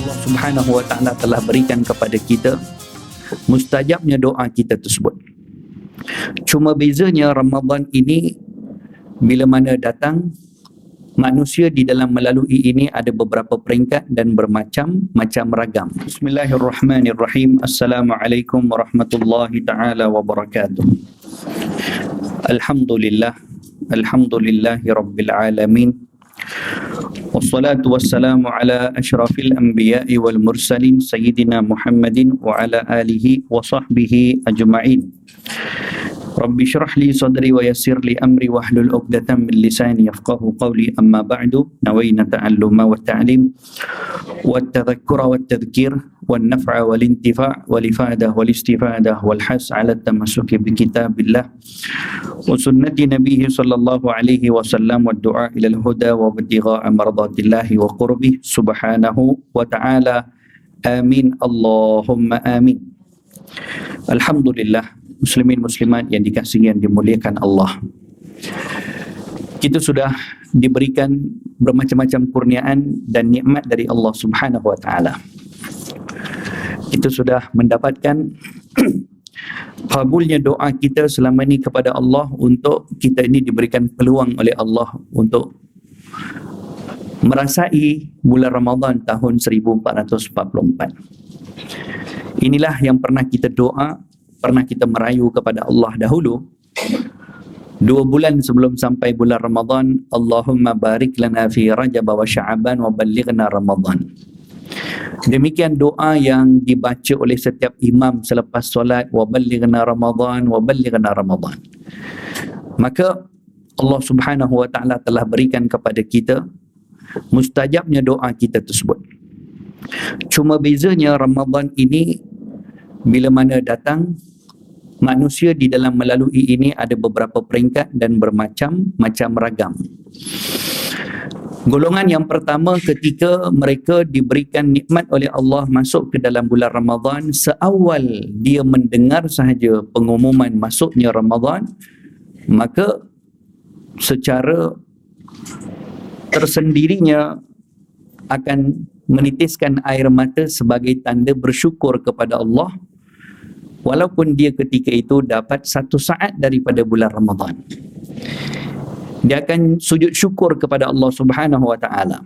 Allah Subhanahu wa taala telah berikan kepada kita mustajabnya doa kita tersebut. Cuma bezanya Ramadan ini bila mana datang, manusia di dalam melalui ini ada beberapa peringkat dan bermacam-macam ragam. Bismillahirrahmanirrahim. Assalamualaikum warahmatullahi taala wabarakatuh. Alhamdulillah. Alhamdulillahi rabbil alamin. Wassalatu wassalamu ala asyrafil anbiya'i wal mursalin sayyidina Muhammadin wa ala alihi wa sahbihi ajma'in. Rabbi syrah li sadri wa yassir li amri wahlul 'uqdatam min lisani yafqahu qawli, amma ba'du. Nawayna ta'alluma wa ta'lim wa tadhakkura wa tadhkir wa naf'a wal intifa' wal ifadah wal istifadah wal has 'ala tamassuki bi kitabillah wa sunnati nabiyhi sallallahu alaihi wasallam wa du'a ila al huda wa ibtigha'a mardatillahi wa qurbih subhanahu wa ta'ala. Amin Allahumma amin. Alhamdulillah, muslimin muslimat yang dikasihi yang dimuliakan Allah, kita sudah diberikan bermacam-macam kurniaan dan nikmat dari Allah Subhanahu wa taala. Kita sudah mendapatkan kabulnya doa kita selama ini kepada Allah untuk kita ini diberikan peluang oleh Allah untuk merasai bulan Ramadan tahun 1444. Inilah yang pernah kita doa, pernah kita merayu kepada Allah dahulu 2 bulan sebelum sampai bulan Ramadan. Allahumma barik lana fi Rajab wa Sya'ban wa ballighna Ramadan. Demikian doa yang dibaca oleh setiap imam selepas solat, wa ballighna Ramadan wa ballighna Ramadan. Maka Allah Subhanahu wa taala telah berikan kepada kita mustajabnya doa kita tersebut. Cuma bezanya Ramadan ini bila mana datang, manusia di dalam melalui ini ada beberapa peringkat dan bermacam-macam ragam. Golongan yang pertama, ketika mereka diberikan nikmat oleh Allah masuk ke dalam bulan Ramadan, seawal dia mendengar sahaja pengumuman masuknya Ramadan, maka secara tersendirinya akan menitiskan air mata sebagai tanda bersyukur kepada Allah, walaupun dia ketika itu dapat 1 saat daripada bulan Ramadan. Dia akan sujud syukur kepada Allah Subhanahu wa taala.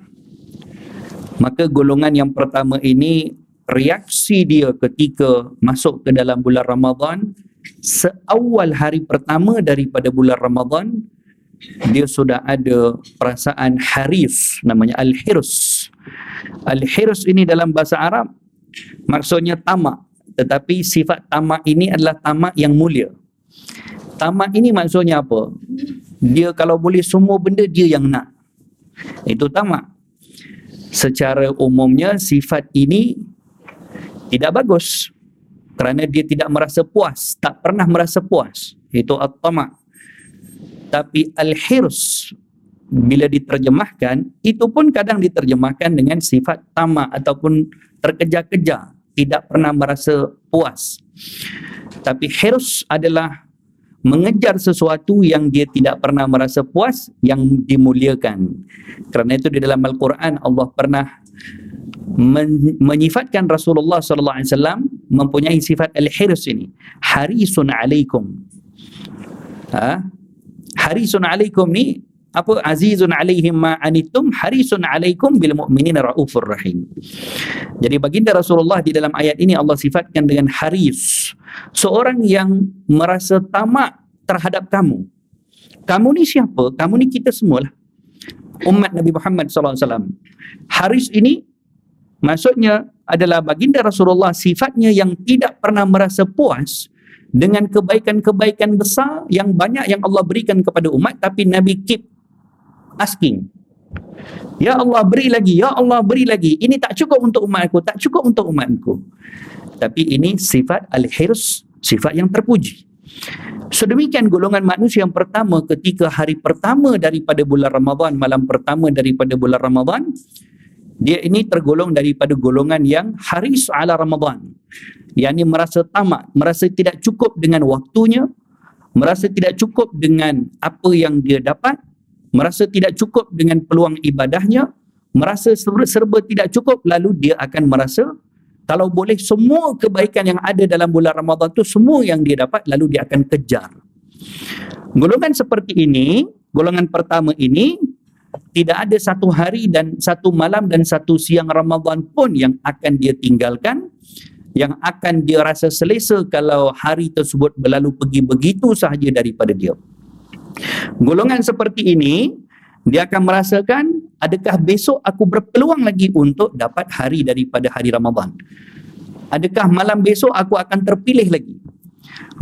Maka golongan yang pertama ini, reaksi dia ketika masuk ke dalam bulan Ramadan, seawal hari pertama daripada bulan Ramadan, dia sudah ada perasaan haris, namanya al-hirs. Al-hirs ini dalam bahasa Arab maksudnya tamak, tetapi sifat tamak ini adalah tamak yang mulia. Tamak ini maksudnya apa? Dia kalau boleh semua benda dia yang nak. Itu tamak. Secara umumnya sifat ini tidak bagus kerana dia tidak merasa puas, tak pernah merasa puas. Itu at-tamak. Tapi al-hirs bila diterjemahkan, itu pun kadang diterjemahkan dengan sifat tamak ataupun terkejar-kejar, tidak pernah merasa puas. Tapi hirs adalah mengejar sesuatu yang dia tidak pernah merasa puas, yang dimuliakan. Kerana itu di dalam Al-Quran Allah pernah menyifatkan Rasulullah sallallahu alaihi wasallam mempunyai sifat al-hirs ini. Harisun alaikum. Harisun alaikum ni apa? Azizun alaihim ma anittum harisun alaikum bil mu'minina raufur rahim. Jadi baginda Rasulullah di dalam ayat ini Allah sifatkan dengan haris, seorang yang merasa tamak terhadap kamu. Kamu ni siapa? Kamu ni kita semualah, umat Nabi Muhammad sallallahu alaihi wasallam. Haris ini maksudnya adalah baginda Rasulullah sifatnya yang tidak pernah merasa puas dengan kebaikan-kebaikan besar yang banyak yang Allah berikan kepada umat, tapi Nabi keep asking, ya Allah beri lagi, ya Allah beri lagi, ini tak cukup untuk umatku, tak cukup untuk umatku. Tapi ini sifat al-hirs, sifat yang terpuji. Sedemikian golongan manusia yang pertama ketika hari pertama daripada bulan Ramadan, malam pertama daripada bulan Ramadan, dia ini tergolong daripada golongan yang haris ala Ramadan, yakni merasa tamak, merasa tidak cukup dengan waktunya, merasa tidak cukup dengan apa yang dia dapat, merasa tidak cukup dengan peluang ibadahnya, merasa serba tidak cukup, lalu dia akan merasa kalau boleh semua kebaikan yang ada dalam bulan Ramadan tu semua yang dia dapat, lalu dia akan kejar. Golongan seperti ini, golongan pertama ini, tidak ada satu hari dan satu malam dan satu siang Ramadan pun yang akan dia tinggalkan, yang akan dia rasa selesa kalau hari tersebut berlalu pergi begitu sahaja daripada dia. Golongan seperti ini, dia akan merasakan, adakah besok aku berpeluang lagi untuk dapat hari daripada hari Ramadan? Adakah malam besok aku akan terpilih lagi?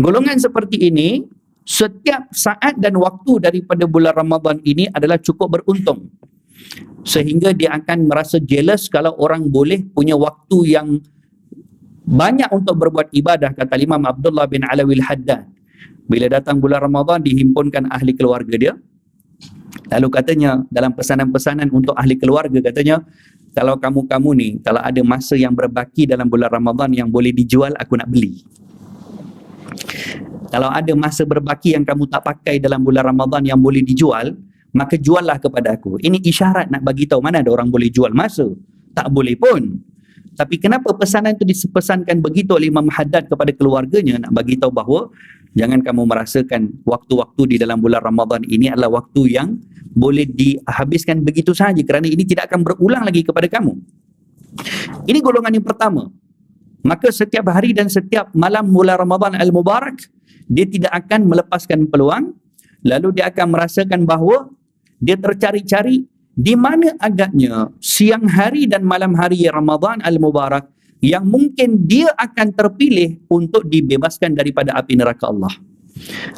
Golongan seperti ini, setiap saat dan waktu daripada bulan Ramadan ini adalah cukup beruntung. Sehingga dia akan merasa jealous kalau orang boleh punya waktu yang banyak untuk berbuat ibadah, kata Imam Abdullah bin Alawi Al-Haddad. Bila datang bulan Ramadan, dihimpunkan ahli keluarga dia. Lalu katanya dalam pesanan-pesanan untuk ahli keluarga, katanya, kalau kamu-kamu ni, kalau ada masa yang berbaki dalam bulan Ramadan yang boleh dijual, aku nak beli. Kalau ada masa berbaki yang kamu tak pakai dalam bulan Ramadan yang boleh dijual, maka juallah kepada aku. Ini isyarat nak bagi tahu mana ada orang boleh jual masa. Tak boleh pun. Tapi kenapa pesanan itu dipesankan begitu oleh Imam Haddad kepada keluarganya, nak bagi tahu bahawa jangan kamu merasakan waktu-waktu di dalam bulan Ramadan ini adalah waktu yang boleh dihabiskan begitu sahaja, kerana ini tidak akan berulang lagi kepada kamu. Ini golongan yang pertama. Maka setiap hari dan setiap malam bulan Ramadan Al-Mubarak, dia tidak akan melepaskan peluang, lalu dia akan merasakan bahawa dia tercari-cari di mana agaknya siang hari dan malam hari Ramadan Al-Mubarak yang mungkin dia akan terpilih untuk dibebaskan daripada api neraka Allah.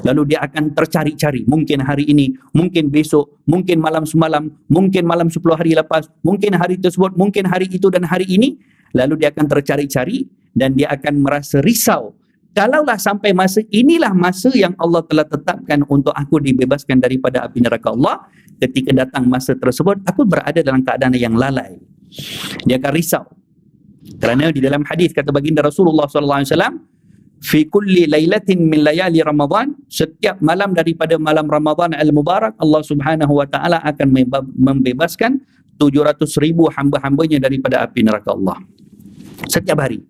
Lalu dia akan tercari-cari, mungkin hari ini, mungkin besok, mungkin malam semalam, mungkin malam 10 hari lepas, mungkin hari tersebut, mungkin hari itu dan hari ini. Lalu dia akan tercari-cari dan dia akan merasa risau. Kalaulah sampai masa inilah masa yang Allah telah tetapkan untuk aku dibebaskan daripada api neraka Allah, ketika datang masa tersebut, aku berada dalam keadaan yang lalai. Dia akan risau. Kerana di dalam hadis kata baginda Rasulullah SAW, fi kulli lailatin min layali Ramadan, setiap malam daripada malam Ramadan Al-Mubarak, Allah Subhanahu wa taala akan membebaskan 700,000 hamba-hambanya daripada api neraka Allah. Setiap hari.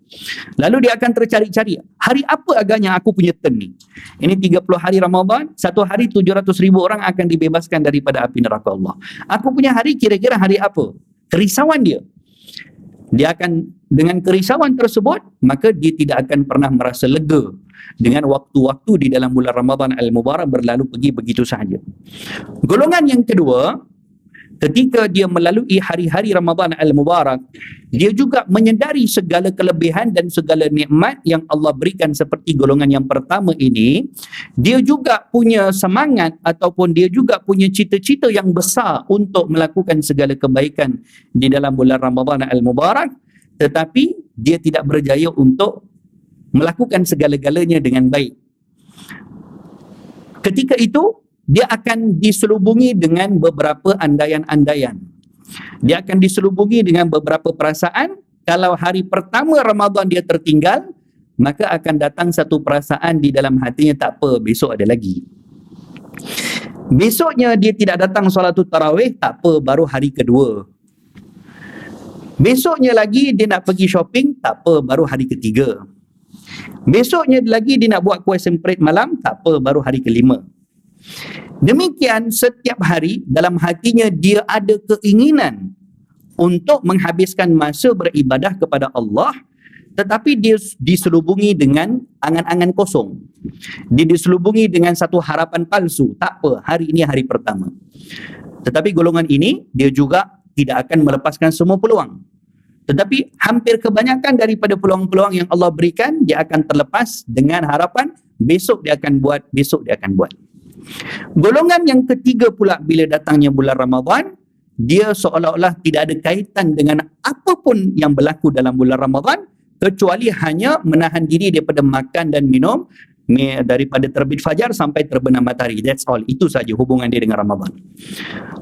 Lalu dia akan tercari-cari, hari apa agaknya aku punya turn ni? Ini 30 hari Ramadan, satu hari 700,000 orang akan dibebaskan daripada api neraka Allah. Aku punya hari kira-kira hari apa? Kerisauan dia. Dia akan, dengan kerisauan tersebut, maka dia tidak akan pernah merasa lega dengan waktu-waktu di dalam bulan Ramadan Al-Mubarak berlalu pergi begitu sahaja. Golongan yang kedua, ketika dia melalui hari-hari Ramadan Al-Mubarak, dia juga menyedari segala kelebihan dan segala nikmat yang Allah berikan seperti golongan yang pertama ini. Dia juga punya semangat ataupun dia juga punya cita-cita yang besar untuk melakukan segala kebaikan di dalam bulan Ramadan Al-Mubarak, tetapi dia tidak berjaya untuk melakukan segala-galanya dengan baik. Ketika itu, dia akan diselubungi dengan beberapa andaian-andaian. Dia akan diselubungi dengan beberapa perasaan. Kalau hari pertama Ramadan dia tertinggal, maka akan datang satu perasaan di dalam hatinya, tak apa, besok ada lagi. Besoknya dia tidak datang solatul tarawih, tak apa, baru hari kedua. Besoknya lagi dia nak pergi shopping, tak apa, baru hari ketiga. Besoknya lagi dia nak buat kuih semprit malam, tak apa, baru hari kelima. Demikian setiap hari dalam hatinya dia ada keinginan untuk menghabiskan masa beribadah kepada Allah, tetapi dia diselubungi dengan angan-angan kosong. Dia diselubungi dengan satu harapan palsu. Tak apa, hari ini hari pertama. Tetapi golongan ini dia juga tidak akan melepaskan semua peluang. Tetapi hampir kebanyakan daripada peluang-peluang yang Allah berikan, dia akan terlepas dengan harapan besok dia akan buat, besok dia akan buat. Golongan yang ketiga pula, bila datangnya bulan Ramadan, dia seolah-olah tidak ada kaitan dengan apapun yang berlaku dalam bulan Ramadan, kecuali hanya menahan diri daripada makan dan minum daripada terbit fajar sampai terbenam matahari. That's all. Itu saja hubungan dia dengan Ramadan.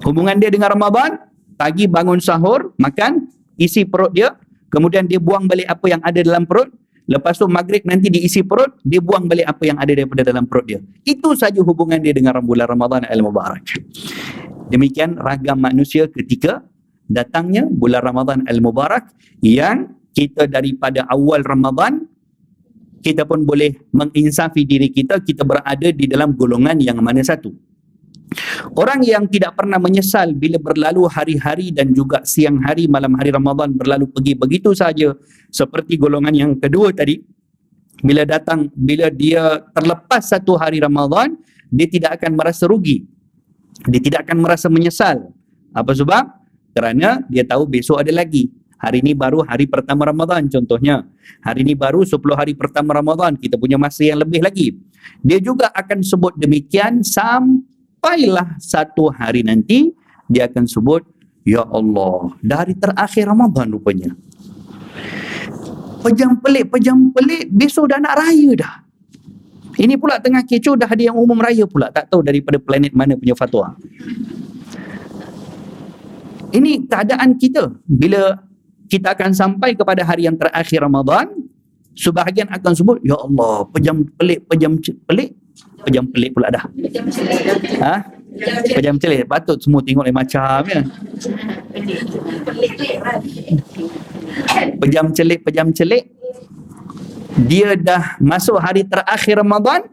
Hubungan dia dengan Ramadan, pagi bangun sahur, makan, isi perut dia, kemudian dia buang balik apa yang ada dalam perut. Lepas tu maghrib nanti diisi perut, dia buang balik apa yang ada daripada dalam perut dia. Itu saja hubungan dia dengan bulan Ramadan Al-Mubarak. Demikian ragam manusia ketika datangnya bulan Ramadan Al-Mubarak, yang kita daripada awal Ramadan kita pun boleh menginsafi diri kita, kita berada di dalam golongan yang mana satu. Orang yang tidak pernah menyesal bila berlalu hari-hari dan juga siang hari, malam hari Ramadan berlalu pergi begitu saja, seperti golongan yang kedua tadi, bila dia terlepas satu hari Ramadan, dia tidak akan merasa rugi, dia tidak akan merasa menyesal. Apa sebab? Kerana dia tahu besok ada lagi. Hari ini baru hari pertama Ramadan contohnya. Hari ini baru 10 hari pertama Ramadan, kita punya masa yang lebih lagi. Dia juga akan sebut demikian sampailah satu hari nanti dia akan sebut, ya Allah, dari terakhir Ramadan rupanya. Pejam pelik, besok dah nak raya dah. Ini pula tengah kecoh, dah ada yang umum raya pula, tak tahu daripada planet mana punya fatwa. Ini keadaan kita bila kita akan sampai kepada hari yang terakhir Ramadan. Sebahagian akan sebut, ya Allah, pejam pelik pula dah. Pejam celik, patut semua tengok lain macam ya. Pejam celik, dia dah masuk hari terakhir Ramadan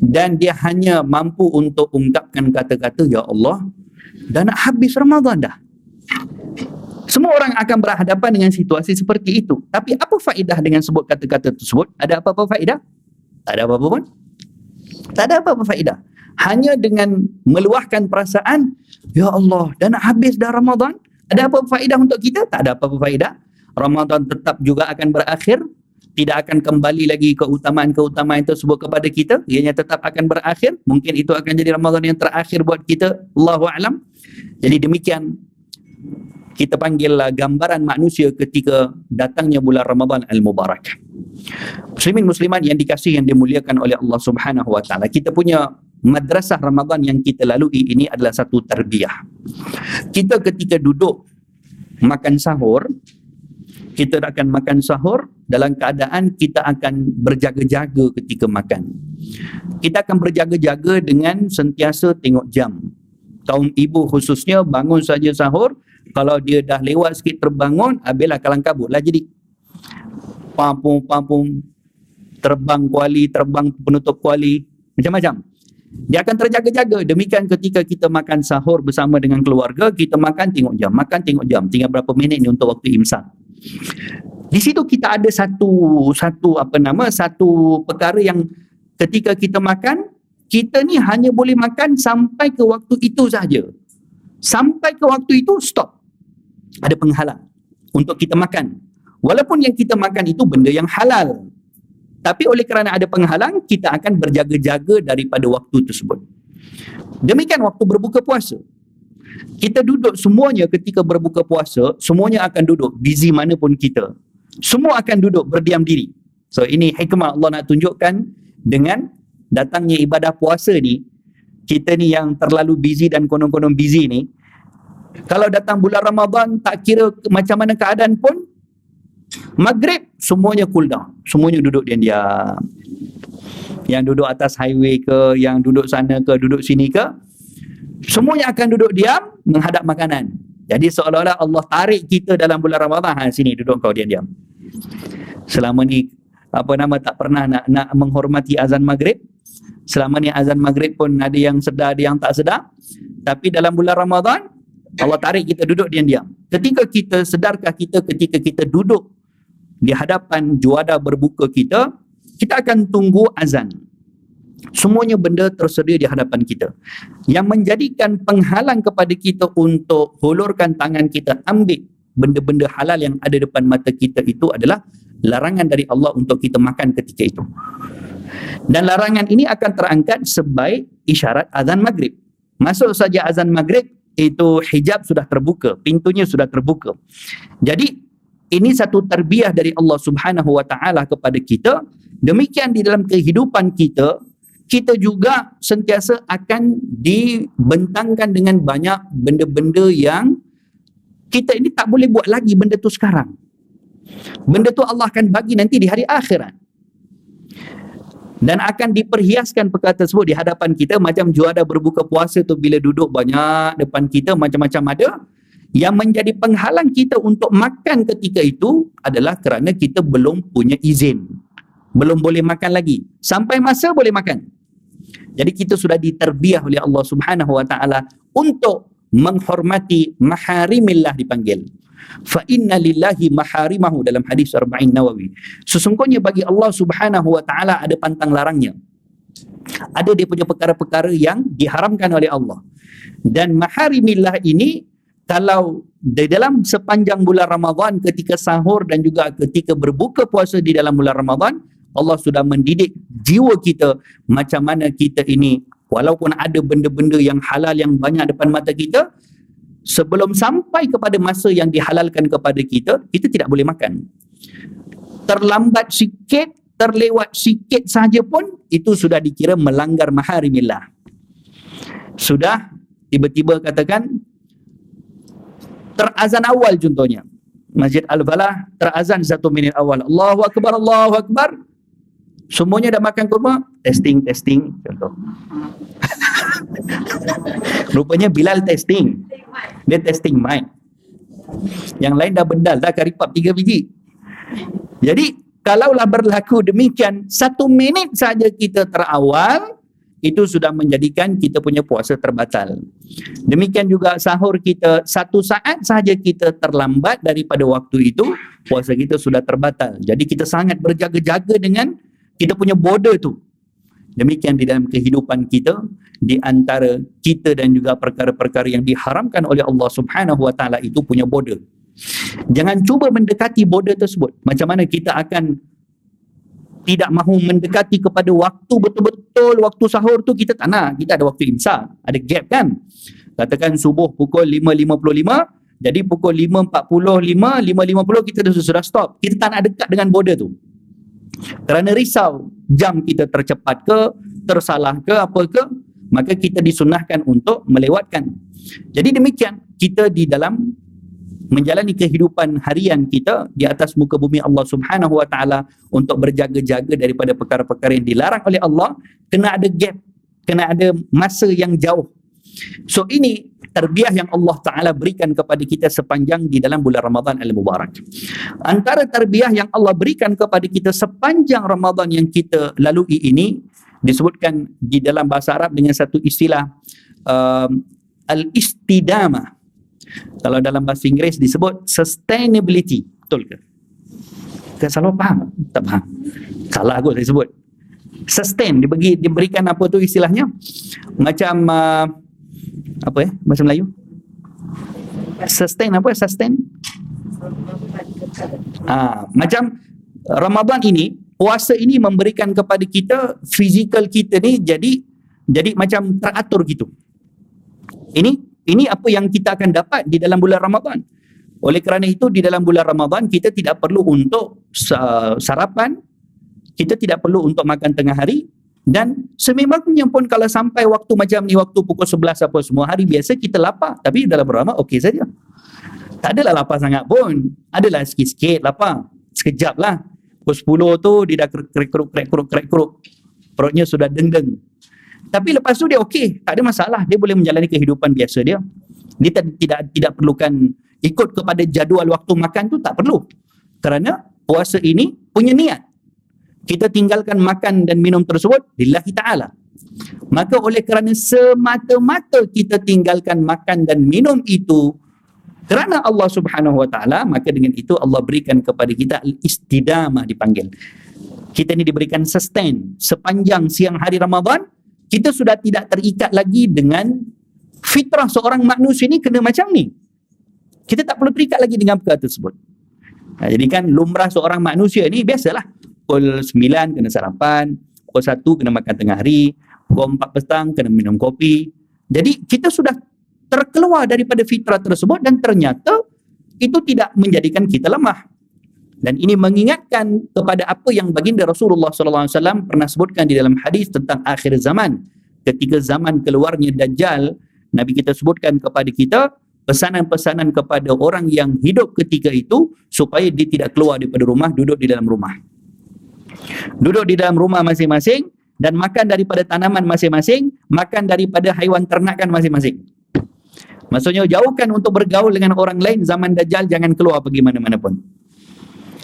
dan dia hanya mampu untuk ungkapkan kata-kata, ya Allah, dah nak habis Ramadan dah. Semua orang akan berhadapan dengan situasi seperti itu. Tapi apa faedah dengan sebut kata-kata tersebut? Ada apa-apa faedah? Tak ada apa-apa pun. Tak ada apa-apa faedah. Hanya dengan meluahkan perasaan, ya Allah, dah nak habis dah Ramadan. Ada apa faedah untuk kita? Tak ada apa-apa faedah. Ramadan tetap juga akan berakhir. Tidak akan kembali lagi keutamaan-keutamaan tersebut kepada kita. Ianya tetap akan berakhir. Mungkin itu akan jadi Ramadan yang terakhir buat kita. Allahu a'lam. Jadi demikian kita panggillah gambaran manusia ketika datangnya bulan Ramadan Al-Mubarak. Muslimin muslimat yang dikasihi, yang dimuliakan oleh Allah Subhanahu wa taala, kita punya madrasah Ramadan yang kita lalui ini adalah satu tarbiyah. Kita ketika duduk makan sahur, kita akan makan sahur dalam keadaan kita akan berjaga-jaga ketika makan. Kita akan berjaga-jaga dengan sentiasa tengok jam. Kaum ibu khususnya bangun saja sahur, kalau dia dah lewat sikit terbangun, habislah kalang kabut lah jadi. Pampung, terbang kuali, terbang penutup kuali, macam-macam. Dia akan terjaga-jaga. Demikian ketika kita makan sahur bersama dengan keluarga, kita makan tengok jam, tinggal berapa minit ni untuk waktu imsak. Di situ kita ada satu perkara yang ketika kita makan, kita ni hanya boleh makan sampai ke waktu itu saja. Sampai ke waktu itu stop. Ada penghalang untuk kita makan. Walaupun yang kita makan itu benda yang halal, tapi oleh kerana ada penghalang, kita akan berjaga-jaga daripada waktu tersebut. Demikian waktu berbuka puasa. Kita duduk semuanya ketika berbuka puasa, semuanya akan duduk, busy mana pun kita. Semua akan duduk berdiam diri. So ini hikmah Allah nak tunjukkan dengan datangnya ibadah puasa ni. Kita ni yang terlalu busy dan konon-konon busy ni, kalau datang bulan Ramadan, tak kira macam mana keadaan pun, maghrib semuanya cool down, semuanya duduk diam-diam. Yang duduk atas highway ke, yang duduk sana ke, duduk sini ke, semuanya akan duduk diam menghadap makanan. Jadi seolah-olah Allah tarik kita dalam bulan Ramadan, sini duduk kau diam-diam. Selama ni tak pernah nak menghormati azan maghrib. Selama ni azan maghrib pun ada yang sedar, ada yang tak sedar. Tapi dalam bulan Ramadan, Allah tarik kita duduk diam-diam. Ketika kita sedarkah kita ketika kita duduk di hadapan juada berbuka kita, kita akan tunggu azan. Semuanya benda tersedia di hadapan kita. Yang menjadikan penghalang kepada kita untuk hulurkan tangan kita ambil benda-benda halal yang ada depan mata kita itu adalah larangan dari Allah untuk kita makan ketika itu. Dan larangan ini akan terangkat sebaik isyarat azan maghrib. Masuk saja azan maghrib, itu hijab sudah terbuka, pintunya sudah terbuka. Jadi ini satu tarbiyah dari Allah Subhanahu wa taala kepada kita. Demikian di dalam kehidupan kita, kita juga sentiasa akan dibentangkan dengan banyak benda-benda yang kita ini tak boleh buat lagi benda tu sekarang. Benda tu Allah akan bagi nanti di hari akhirat. Dan akan diperhiaskan perkara tersebut di hadapan kita, macam juada berbuka puasa tu bila duduk banyak depan kita macam-macam ada. Yang menjadi penghalang kita untuk makan ketika itu adalah kerana kita belum punya izin. Belum boleh makan lagi. Sampai masa boleh makan. Jadi kita sudah diterbiah oleh Allah Subhanahu wa taala untuk menghormati maharimillah dipanggil. Fa inna lillahi maharimahu dalam hadis Arba'in Nawawi. Sesungguhnya bagi Allah Subhanahu wa taala ada pantang larangnya. Ada dia punya perkara-perkara yang diharamkan oleh Allah. Dan maharimillah ini kalau di dalam sepanjang bulan Ramadan ketika sahur dan juga ketika berbuka puasa di dalam bulan Ramadan, Allah sudah mendidik jiwa kita macam mana kita ini walaupun ada benda-benda yang halal yang banyak depan mata kita, sebelum sampai kepada masa yang dihalalkan kepada kita, kita tidak boleh makan. Terlambat sikit, terlewat sikit sahaja pun itu sudah dikira melanggar maharimillah. Sudah tiba-tiba katakan terazan awal contohnya. Masjid Al-Falah terazan 1 minit awal. Allahu Akbar, Allahu Akbar. Semuanya dah makan kurma. Testing contoh. Rupanya Bilal testing. Dia testing mic. Yang lain dah bedal, dah karipap 3 biji. Jadi kalaulah berlaku demikian 1 minit saja kita terawal, itu sudah menjadikan kita punya puasa terbatal. Demikian juga sahur kita 1 saat sahaja kita terlambat daripada waktu itu, puasa kita sudah terbatal. Jadi kita sangat berjaga-jaga dengan kita punya border tu. Demikian di dalam kehidupan kita, di antara kita dan juga perkara-perkara yang diharamkan oleh Allah Subhanahu wa taala itu punya border. Jangan cuba mendekati border tersebut. Macam mana kita akan tidak mahu mendekati kepada waktu betul-betul waktu sahur tu, kita tak nak. Kita ada waktu imsak, ada gap kan. Katakan subuh pukul 5.55, jadi pukul 5.45, 5.50 kita sudah stop. Kita tak nak dekat dengan border tu. Kerana risau jam kita tercepat ke, tersalah ke, apa ke, maka kita disunahkan untuk melewatkan. Jadi demikian kita di dalam menjalani kehidupan harian kita di atas muka bumi Allah Subhanahu wa taala untuk berjaga-jaga daripada perkara-perkara yang dilarang oleh Allah, kena ada gap, kena ada masa yang jauh. So ini terbiah yang Allah Ta'ala berikan kepada kita sepanjang di dalam bulan Ramadan Al-Mubarak. Antara terbiah yang Allah berikan kepada kita sepanjang Ramadan yang kita lalui ini disebutkan di dalam bahasa Arab dengan satu istilah al-istidamah. Kalau dalam bahasa Inggeris disebut sustainability. Betul ke? Salah faham? Tak faham. Salah kot saya sebut. Sustain, diberikan apa tu istilahnya? Macam bahasa Melayu? Sustain apa? Sustain? Macam Ramadan ini, puasa ini memberikan kepada kita, fizikal kita ni jadi macam teratur gitu. Ini apa yang kita akan dapat di dalam bulan Ramadan. Oleh kerana itu di dalam bulan Ramadan kita tidak perlu untuk sarapan, kita tidak perlu untuk makan tengah hari, dan sememangnya pun kalau sampai waktu macam ni, waktu pukul 11 apa semua hari biasa kita lapar, tapi dalam Ramadan okey saja. Tak adalah lapar sangat pun. Adalah sikit-sikit lapar. Sekejap lah. Pukul 10 tu dia dah krek-kruk. Perutnya sudah deng-deng. Tapi lepas tu dia okey, tak ada masalah, dia boleh menjalani kehidupan biasa dia. Dia tidak perlukan ikut kepada jadual waktu makan tu, tak perlu. Kerana puasa ini punya niat. Kita tinggalkan makan dan minum tersebut lillahi ta'ala. Maka oleh kerana semata-mata kita tinggalkan makan dan minum itu kerana Allah Subhanahu wa taala, maka dengan itu Allah berikan kepada kita al-istidamah dipanggil. Kita ni diberikan sustain sepanjang siang hari Ramadan. Kita sudah tidak terikat lagi dengan fitrah seorang manusia ni kena macam ni. Kita tak perlu terikat lagi dengan perkara tersebut. Jadi kan lumrah seorang manusia ni biasalah. Pukul 9 kena sarapan, pukul 1 kena makan tengah hari, pukul 4 petang kena minum kopi. Jadi kita sudah terkeluar daripada fitrah tersebut dan ternyata itu tidak menjadikan kita lemah. Dan ini mengingatkan kepada apa yang baginda Rasulullah SAW pernah sebutkan di dalam hadis tentang akhir zaman. Ketika zaman keluarnya Dajjal, Nabi kita sebutkan kepada kita pesanan-pesanan kepada orang yang hidup ketika itu supaya dia tidak keluar daripada rumah, duduk di dalam rumah. Duduk di dalam rumah masing-masing dan makan daripada tanaman masing-masing, makan daripada haiwan ternakan masing-masing. Maksudnya jauhkan untuk bergaul dengan orang lain zaman Dajjal, jangan keluar pergi mana-mana pun.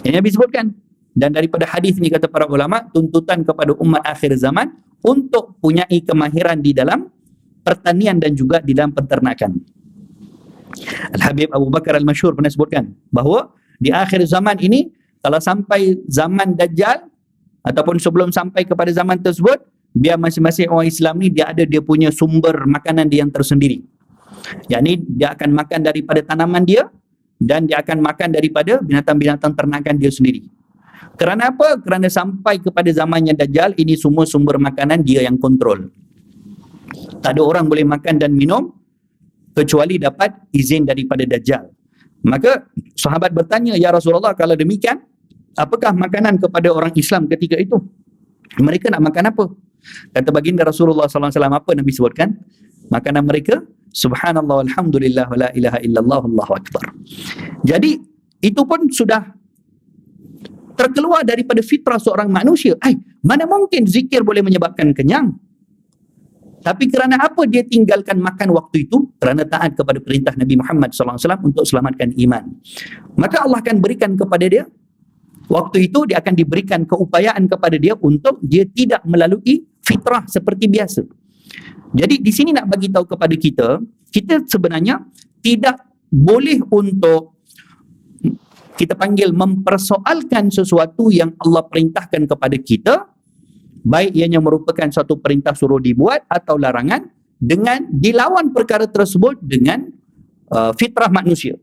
Ini Nabi sebutkan. Dan daripada hadis ini kata para ulama, tuntutan kepada umat akhir zaman untuk punyai kemahiran di dalam pertanian dan juga di dalam peternakan. Al-Habib Abu Bakar Al-Masyhur pernah sebutkan bahawa di akhir zaman ini, kalau sampai zaman Dajjal ataupun sebelum sampai kepada zaman tersebut, biar masing-masing orang Islam ni dia ada dia punya sumber makanan dia yang tersendiri. Yakni dia akan makan daripada tanaman dia dan dia akan makan daripada binatang-binatang ternakan dia sendiri. Kerana apa? Kerana sampai kepada zamannya Dajjal, ini semua sumber makanan dia yang kontrol. Tak ada orang boleh makan dan minum kecuali dapat izin daripada Dajjal. Maka sahabat bertanya, ya Rasulullah, kalau demikian, apakah makanan kepada orang Islam ketika itu? Mereka nak makan apa? Kata baginda Rasulullah SAW, apa Nabi sebutkan? Makanan mereka, subhanallah, alhamdulillah, wa la ilaha illallah, Allahu akbar. Jadi, itu pun sudah terkeluar daripada fitrah seorang manusia. Mana mungkin zikir boleh menyebabkan kenyang? Tapi kerana apa dia tinggalkan makan waktu itu? Kerana taat kepada perintah Nabi Muhammad SAW untuk selamatkan iman. Maka Allah akan berikan kepada dia, waktu itu dia akan diberikan keupayaan kepada dia untuk dia tidak melalui fitrah seperti biasa. Jadi di sini nak bagi tahu kepada kita, kita sebenarnya tidak boleh untuk kita panggil mempersoalkan sesuatu yang Allah perintahkan kepada kita, baik ianya merupakan satu perintah suruh dibuat atau larangan, dengan dilawan perkara tersebut dengan fitrah manusia.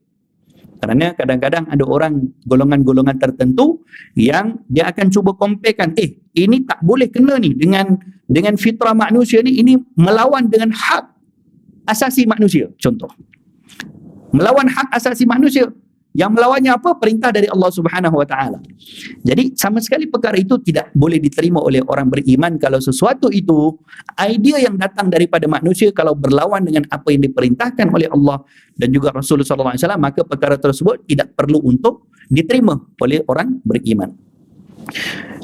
Kerana kadang-kadang ada orang golongan-golongan tertentu yang dia akan cuba comparekan, ini tak boleh kena ni dengan fitrah manusia ni, ini melawan dengan hak asasi manusia. Contoh, melawan hak asasi manusia. Yang melawannya apa? Perintah dari Allah Subhanahu Wa Taala. Jadi sama sekali perkara itu tidak boleh diterima oleh orang beriman kalau sesuatu itu idea yang datang daripada manusia kalau berlawan dengan apa yang diperintahkan oleh Allah dan juga Rasulullah SAW, maka perkara tersebut tidak perlu untuk diterima oleh orang beriman.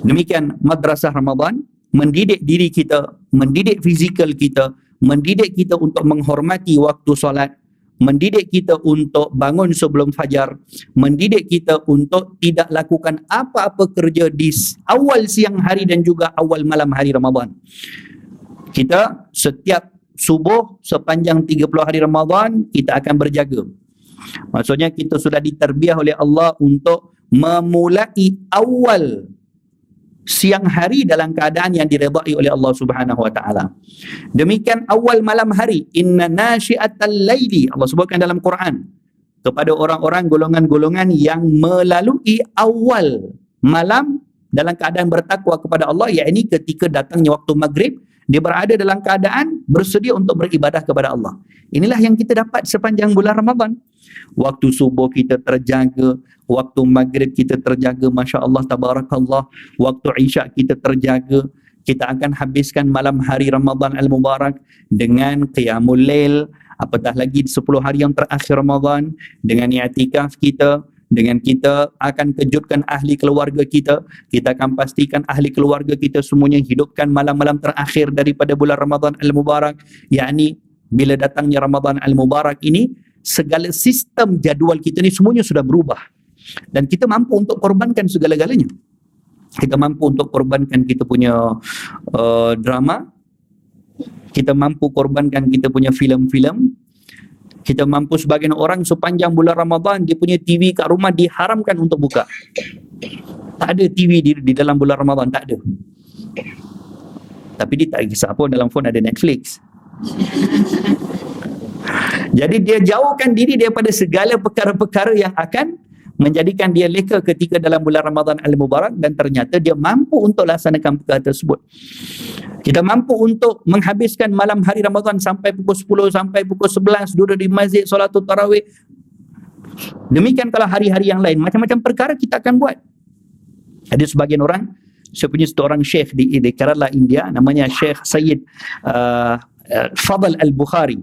Demikian madrasah Ramadan mendidik diri kita, mendidik fizikal kita, mendidik kita untuk menghormati waktu solat, mendidik kita untuk bangun sebelum fajar, mendidik kita untuk tidak lakukan apa-apa kerja di awal siang hari dan juga awal malam hari Ramadan. Kita setiap subuh sepanjang 30 hari Ramadan, kita akan berjaga. Maksudnya kita sudah diterbiah oleh Allah untuk memulai awal siang hari dalam keadaan yang diredai oleh Allah Subhanahu Wa Taala. Demikian awal malam hari, inna nasyi'atal laili, Allah sebutkan dalam Quran kepada orang-orang golongan-golongan yang melalui awal malam dalam keadaan bertakwa kepada Allah, yakni ketika datangnya waktu maghrib, dia berada dalam keadaan bersedia untuk beribadah kepada Allah. Inilah yang kita dapat sepanjang bulan Ramadan. Waktu subuh kita terjaga, waktu maghrib kita terjaga, Masya Allah, Tabarakallah, waktu isyak kita terjaga. Kita akan habiskan malam hari Ramadan Al-Mubarak dengan Qiyamul Lail, apatah lagi 10 hari yang terakhir Ramadan, dengan i'tikaf kita, dengan kita akan kejutkan ahli keluarga kita. Kita akan pastikan ahli keluarga kita semuanya hidupkan malam-malam terakhir daripada bulan Ramadan Al-Mubarak. Yakni bila datangnya Ramadan Al-Mubarak ini, segala sistem jadual kita ni semuanya sudah berubah. Dan kita mampu untuk korbankan segala-galanya. Kita mampu untuk korbankan kita punya drama. Kita mampu korbankan kita punya filem-filem. Kita mampu sebagian orang sepanjang bulan Ramadan dia punya TV kat rumah diharamkan untuk buka. Tak ada TV di dalam bulan Ramadan, tak ada. Tapi dia tak kisah apa, dalam phone ada Netflix. Jadi dia jauhkan diri daripada segala perkara-perkara yang akan menjadikan dia leka ketika dalam bulan Ramadan Al-Mubarak, dan ternyata dia mampu untuk laksanakan perkara tersebut. Kita mampu untuk menghabiskan malam hari Ramadan sampai pukul 10, sampai pukul 11, duduk di masjid, solatul tarawih. Demikian kalau hari-hari yang lain, macam-macam perkara kita akan buat. Ada sebagian orang, saya punya seorang syekh di Kerala, India, namanya Syekh Sayyid Fadl Al-Bukhari.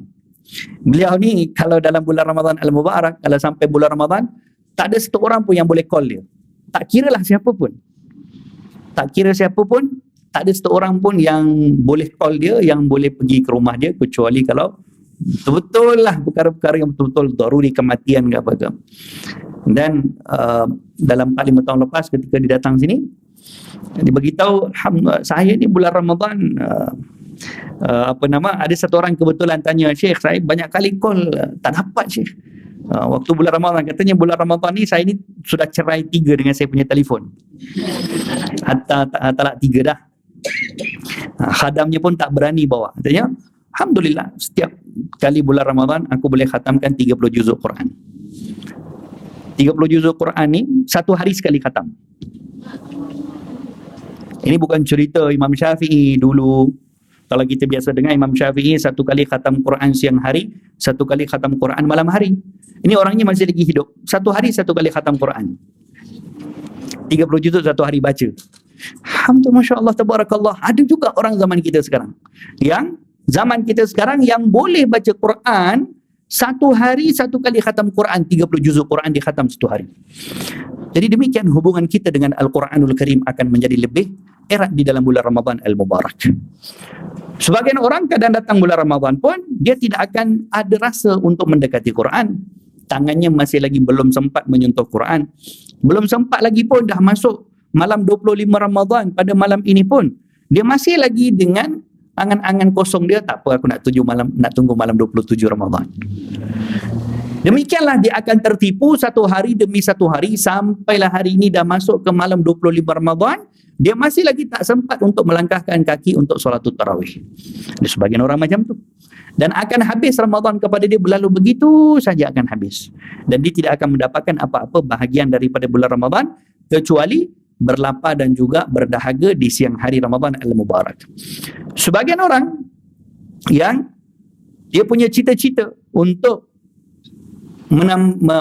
Beliau ni kalau dalam bulan Ramadan Al-Mubarak, kalau sampai bulan Ramadan, tak ada satu orang pun yang boleh call dia. Tak kira lah siapa pun. Tak kira siapa pun, tak ada satu orang pun yang boleh call dia, yang boleh pergi ke rumah dia, kecuali kalau Betul-betul lah perkara-perkara yang betul-betul daruri, kematian ke apa ke. Dan dalam 4-5 tahun lepas ketika dia datang sini, dia beritahu, saya ni bulan Ramadan ada satu orang kebetulan tanya, Syekh, saya banyak kali call tak dapat Syekh. Waktu bulan Ramadan, katanya bulan Ramadan ni saya ni sudah cerai 3 dengan saya punya telefon. Talak 3 dah. Khadamnya pun tak berani bawa. Katanya, alhamdulillah, setiap kali bulan Ramadan aku boleh khatamkan 30 juzuk Quran. 30 juzuk Quran ni satu hari sekali khatam. Ini bukan cerita Imam Syafi'i dulu. Kalau kita biasa dengar Imam Syafi'i satu kali khatam Quran siang hari, satu kali khatam Quran malam hari. Ini orangnya masih lagi hidup. Satu hari satu kali khatam Quran. 30 juzuk satu hari baca. Alhamdulillah, Masya Allah, Tabarakallah. Ada juga orang zaman kita sekarang. Yang boleh baca Quran satu hari satu kali khatam Quran, 30 juzuk Quran dikhatam satu hari. Jadi demikian hubungan kita dengan Al-Quranul Karim akan menjadi lebih erat di dalam bulan Ramadan Al-Mubarak. Sebagian orang kadang datang bulan Ramadan pun dia tidak akan ada rasa untuk mendekati Quran. Tangannya masih lagi belum sempat menyentuh Quran. Belum sempat lagi pun dah masuk malam 25 Ramadan. Pada malam ini pun dia masih lagi dengan angan-angan kosong dia, tak apa aku nak tunggu malam 27 Ramadan. Demikianlah dia akan tertipu satu hari demi satu hari sampailah hari ini dah masuk ke malam 25 Ramadan, dia masih lagi tak sempat untuk melangkahkan kaki untuk solatul tarawih. Ada sebagian orang macam tu. Dan akan habis Ramadan kepada dia berlalu begitu saja akan habis. Dan dia tidak akan mendapatkan apa-apa bahagian daripada bulan Ramadan kecuali berlapar dan juga berdahaga di siang hari Ramadan Al-Mubarak. Sebagian orang yang dia punya cita-cita untuk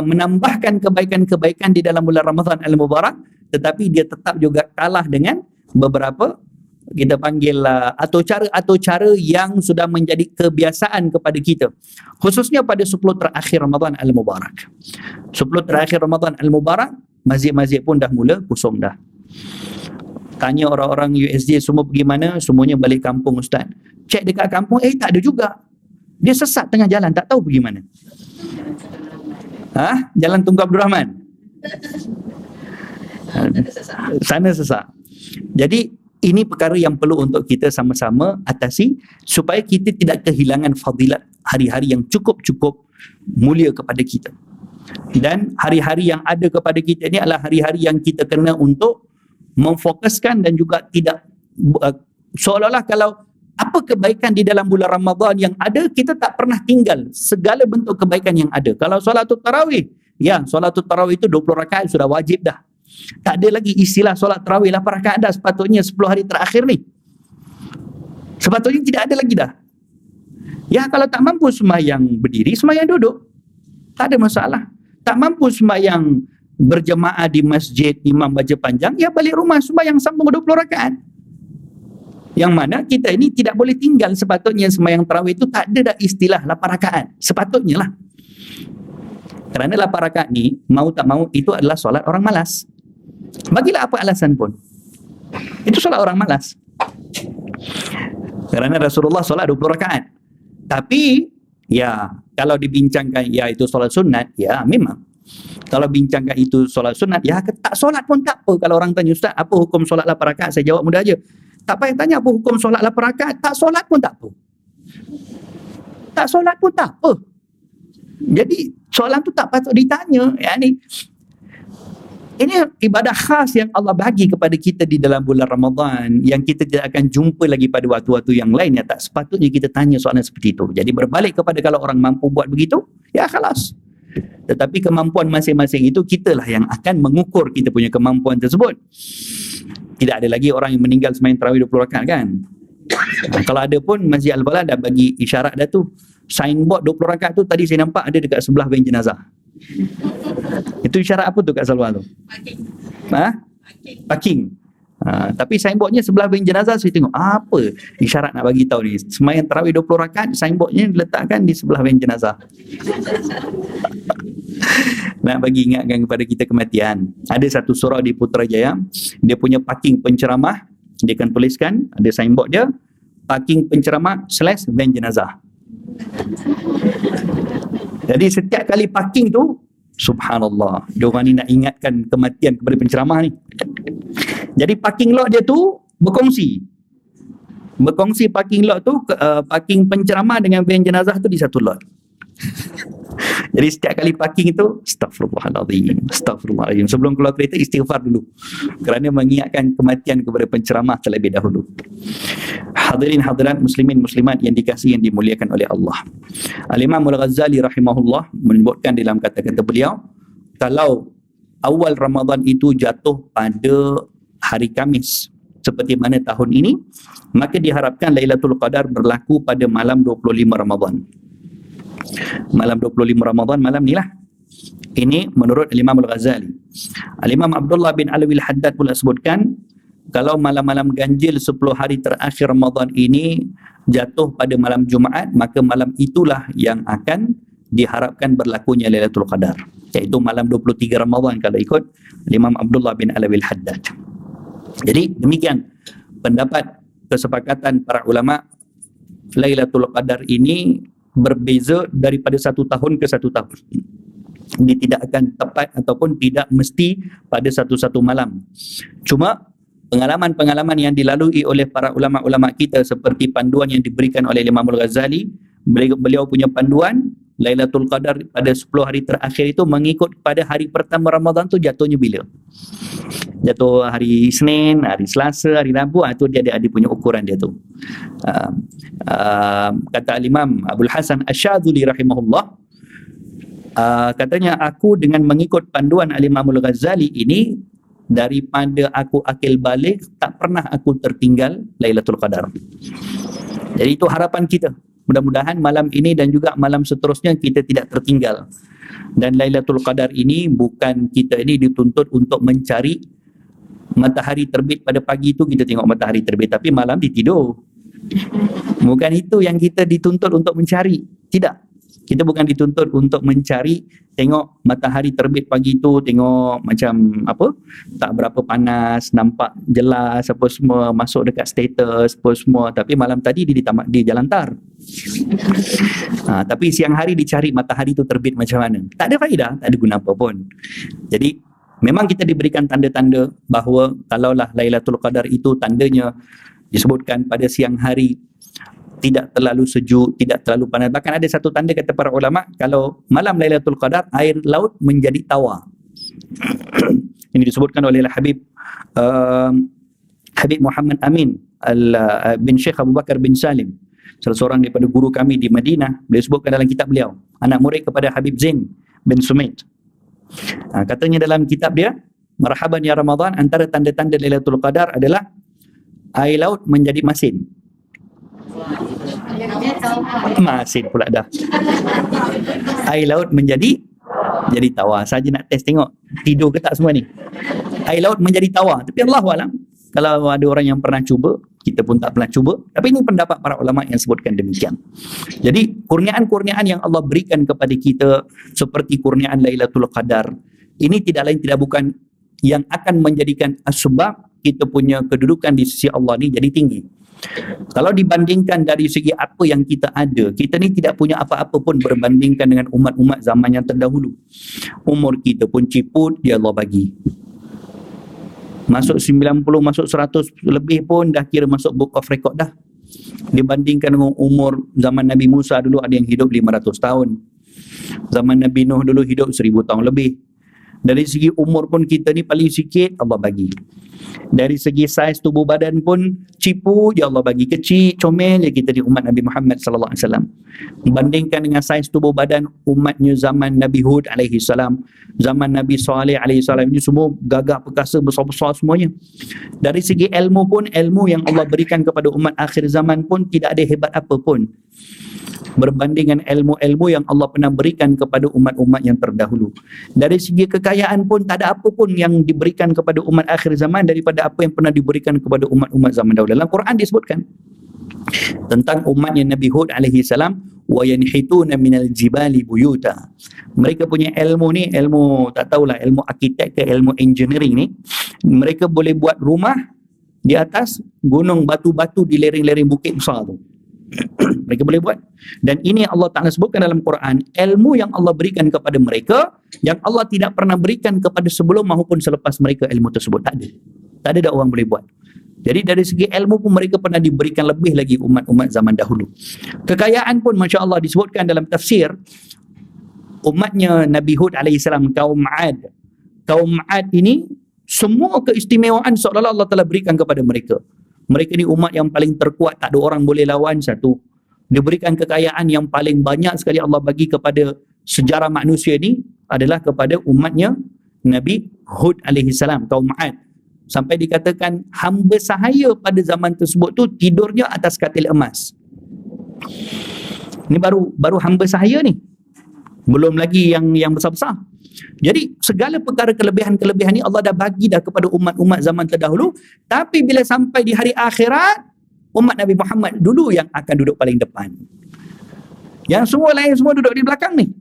menambahkan kebaikan-kebaikan di dalam bulan Ramadan Al-Mubarak, tetapi dia tetap juga kalah dengan beberapa kita panggil atau cara yang sudah menjadi kebiasaan kepada kita, khususnya pada 10 terakhir Ramadan Al-Mubarak. 10 terakhir Ramadan Al-Mubarak, masjid-masjid pun dah mula kosong dah. Tanya orang-orang USJ semua pergi mana, semuanya balik kampung Ustaz. Cek dekat kampung, tak ada juga. Dia sesat tengah jalan, tak tahu pergi mana. Jalan Tunku Abdul Rahman. Sana sesat. Jadi ini perkara yang perlu untuk kita sama-sama atasi supaya kita tidak kehilangan fadilat hari-hari yang cukup-cukup mulia kepada kita. Dan hari-hari yang ada kepada kita ini adalah hari-hari yang kita kena untuk memfokuskan dan juga tidak seolah-olah kalau apa kebaikan di dalam bulan Ramadan yang ada, kita tak pernah tinggal segala bentuk kebaikan yang ada. Kalau solatul tarawih, solatul tarawih itu 20 rakaat sudah wajib dah. Tak ada lagi istilah solat tarawih 8 rakaat dah sepatutnya 10 hari terakhir ni. Sepatutnya tidak ada lagi dah. Kalau tak mampu sembahyang berdiri, sembahyang duduk. Tak ada masalah. Tak mampu sembahyang berjemaah di masjid, imam baca panjang, balik rumah sembahyang sambung 20 rakaat. Yang mana kita ini tidak boleh tinggal, sepatutnya sembahyang tarawih itu tak ada dah istilah 8 rakaat. Sepatutnya lah. Kerana 8 rakaat ni, mau tak mau, itu adalah solat orang malas. Bagilah apa alasan pun. Itu solat orang malas. Kerana Rasulullah solat 20 rakaat. Tapi, kalau dibincangkan, itu solat sunat, memang. Kalau bincangkan itu solat sunat, tak solat pun tak apa. Kalau orang tanya, Ustaz, apa hukum solat 8 rakaat? Saya jawab mudah aja. Tak payah tanya apa hukum solat 8 rakaat. Tak solat pun tak apa. Tak solat pun tak apa. Jadi, soalan tu tak patut ditanya. Ini ibadah khas yang Allah bagi kepada kita di dalam bulan Ramadan yang kita tidak akan jumpa lagi pada waktu-waktu yang lain. Tak sepatutnya kita tanya soalan seperti itu. Jadi berbalik kepada kalau orang mampu buat begitu, khalas. Tetapi kemampuan masing-masing itu kitalah yang akan mengukur kita punya kemampuan tersebut. Tidak ada lagi orang yang meninggal sembahyang tarawih 20 rakaat kan. Kalau ada pun Masjid Al-Falah dah bagi isyarat dah tu. Signboard 20 rakaat tu tadi saya nampak ada dekat sebelah van jenazah. Itu isyarat apa tu kat Salwa tu? Parking. Tapi signboardnya sebelah van jenazah, saya tengok apa isyarat nak bagi tahu ni. Sembahyang tarawih 20 rakaat, signboardnya diletakkan di sebelah van jenazah. Nak bagi ingatkan kepada kita kematian. Ada satu surau di Putrajaya, dia punya parking penceramah, dia akan tuliskan, ada signboard dia, parking penceramah / van jenazah. Jadi setiap kali parking tu, subhanallah, diorang ni nak ingatkan kematian kepada penceramah ni. Jadi parking lot dia tu berkongsi parking lot tu, parking penceramah dengan van jenazah tu di satu lot. Jadi setiap kali parking itu, astagfirullahaladzim, sebelum keluar kereta istighfar dulu, kerana mengingatkan kematian kepada penceramah terlebih dahulu. Hadirin hadirat muslimin muslimat yang dikasihi yang dimuliakan oleh Allah. Al-Imam Al-Ghazali rahimahullah menyebutkan dalam kata-kata beliau, kalau awal Ramadan itu jatuh pada hari Khamis seperti mana tahun ini, maka diharapkan Lailatul Qadar berlaku pada malam 25 Ramadan. Malam 25 Ramadan, malam ni lah. Ini menurut Imam Al-Ghazali. Al-Imam Abdullah bin Alawi Al-Haddad pula sebutkan, kalau malam-malam ganjil 10 hari terakhir Ramadan ini jatuh pada malam Jumaat, maka malam itulah yang akan diharapkan berlakunya Lailatul Qadar, iaitu malam 23 Ramadan kalau ikut Imam Abdullah bin Alawi Al-Haddad. Jadi demikian pendapat kesepakatan para ulama. Lailatul Qadar ini berbeza daripada satu tahun ke satu tahun. Dia tidak akan tepat ataupun tidak mesti pada satu-satu malam. Cuma pengalaman-pengalaman yang dilalui oleh para ulama-ulama kita, seperti panduan yang diberikan oleh Imam Al-Ghazali, beliau punya panduan Lailatul Qadar pada 10 hari terakhir itu mengikut pada hari pertama Ramadan tu jatuhnya bila. Jatuh hari Isnin, hari Selasa, hari Rabu, itu dia ada punya ukuran dia tu. Kata Al-Imam Abdul Hasan Asy-Syadzili rahimahullah, katanya, aku dengan mengikut panduan Al-Imam Al-Ghazali ini, daripada aku akil balik tak pernah aku tertinggal Lailatul Qadar. Jadi itu harapan kita. Mudah-mudahan malam ini dan juga malam seterusnya kita tidak tertinggal. Dan Lailatul Qadar ini bukan kita ini dituntut untuk mencari matahari terbit pada pagi itu kita tengok matahari terbit, tapi malam ditidur. Bukan itu yang kita dituntut untuk mencari. Tidak. Kita bukan dituntut untuk mencari tengok matahari terbit pagi itu, tengok macam apa, tak berapa panas, nampak jelas apa semua, masuk dekat status apa semua, tapi malam tadi di Jalan Tar. Tapi siang hari dicari matahari itu terbit macam mana. Tak ada faedah, tak ada guna apa pun. Jadi memang kita diberikan tanda-tanda bahawa kalaulah Lailatul Qadar itu tandanya disebutkan pada siang hari, tidak terlalu sejuk, tidak terlalu panas. Bahkan ada satu tanda kata para ulama, kalau malam Lailatul Qadar air laut menjadi tawar. Ini disebutkan oleh Habib Muhammad Amin bin Syekh Abu Bakar bin Salim, salah seorang daripada guru kami di Madinah. Beliau sebutkan dalam kitab beliau, anak murid kepada Habib Zain bin Sumait. Katanya dalam kitab dia, marhaban ya Ramadan, antara tanda-tanda Lailatul Qadar adalah air laut menjadi masin. Masin pula dah. Air laut menjadi tawar. Saja nak test tengok tidur ke tak semua ni. Air laut menjadi tawar. Tapi Allahualam, kalau ada orang yang pernah cuba, kita pun tak pernah cuba. Tapi ini pendapat para ulama yang sebutkan demikian. Jadi kurniaan-kurniaan yang Allah berikan kepada kita seperti kurniaan Lailatul Qadar, ini tidak lain tidak bukan yang akan menjadikan asbab kita punya kedudukan di sisi Allah ni jadi tinggi. Kalau dibandingkan dari segi apa yang kita ada, kita ni tidak punya apa-apa pun berbandingkan dengan umat-umat zaman yang terdahulu. Umur kita pun ciput, dia Allah bagi. Masuk 90, masuk 100 lebih pun dah kira masuk book of record dah. Dibandingkan dengan umur zaman Nabi Musa dulu, ada yang hidup 500 tahun. Zaman Nabi Nuh dulu hidup 1000 tahun lebih. Dari segi umur pun kita ni paling sikit Allah bagi. Dari segi saiz tubuh badan pun cipu je Allah bagi, kecil comel je kita di umat Nabi Muhammad sallallahu alaihi wasallam. Bandingkan dengan saiz tubuh badan umatnya zaman Nabi Hud alaihi salam, zaman Nabi Saleh alaihi salam, ini semua gagah perkasa besar-besar semuanya. Dari segi ilmu pun, ilmu yang Allah berikan kepada umat akhir zaman pun tidak ada hebat apa pun berbanding dengan ilmu-ilmu yang Allah pernah berikan kepada umat-umat yang terdahulu. Dari segi kekayaan pun tak ada apa pun yang diberikan kepada umat akhir zaman daripada apa yang pernah diberikan kepada umat-umat zaman dahulu. Dalam Quran disebutkan tentang umatnya Nabi Hud alaihi salam, wa yanhituna minal jibali buyuta. Mereka punya ilmu ni, ilmu tak tahulah ilmu arkitek ke ilmu engineering ni, mereka boleh buat rumah di atas gunung batu-batu di lereng-lereng bukit besar tu. mereka boleh buat. Dan ini Allah Ta'ala sebutkan dalam Quran, ilmu yang Allah berikan kepada mereka yang Allah tidak pernah berikan kepada sebelum maupun selepas mereka ilmu tersebut. Tak ada orang boleh buat. Jadi dari segi ilmu pun mereka pernah diberikan lebih lagi umat-umat zaman dahulu. Kekayaan pun Masya Allah disebutkan dalam tafsir, umatnya Nabi Hud AS, kaum Ad. Kaum Ad ini semua keistimewaan seolah-olah Allah telah berikan kepada mereka. Mereka ni umat yang paling terkuat, tak ada orang boleh lawan. Satu, diberikan kekayaan yang paling banyak sekali Allah bagi kepada sejarah manusia ni adalah kepada umatnya Nabi Hud AS, kaum Ad. Sampai dikatakan hamba sahaya pada zaman tersebut tu tidurnya atas katil emas. Ni baru hamba sahaya ni, belum lagi yang besar-besar. Jadi segala perkara kelebihan-kelebihan ni Allah dah bagi dah kepada umat-umat zaman terdahulu. Tapi bila sampai di hari akhirat, umat Nabi Muhammad dulu yang akan duduk paling depan. Yang semua lain semua duduk di belakang ni.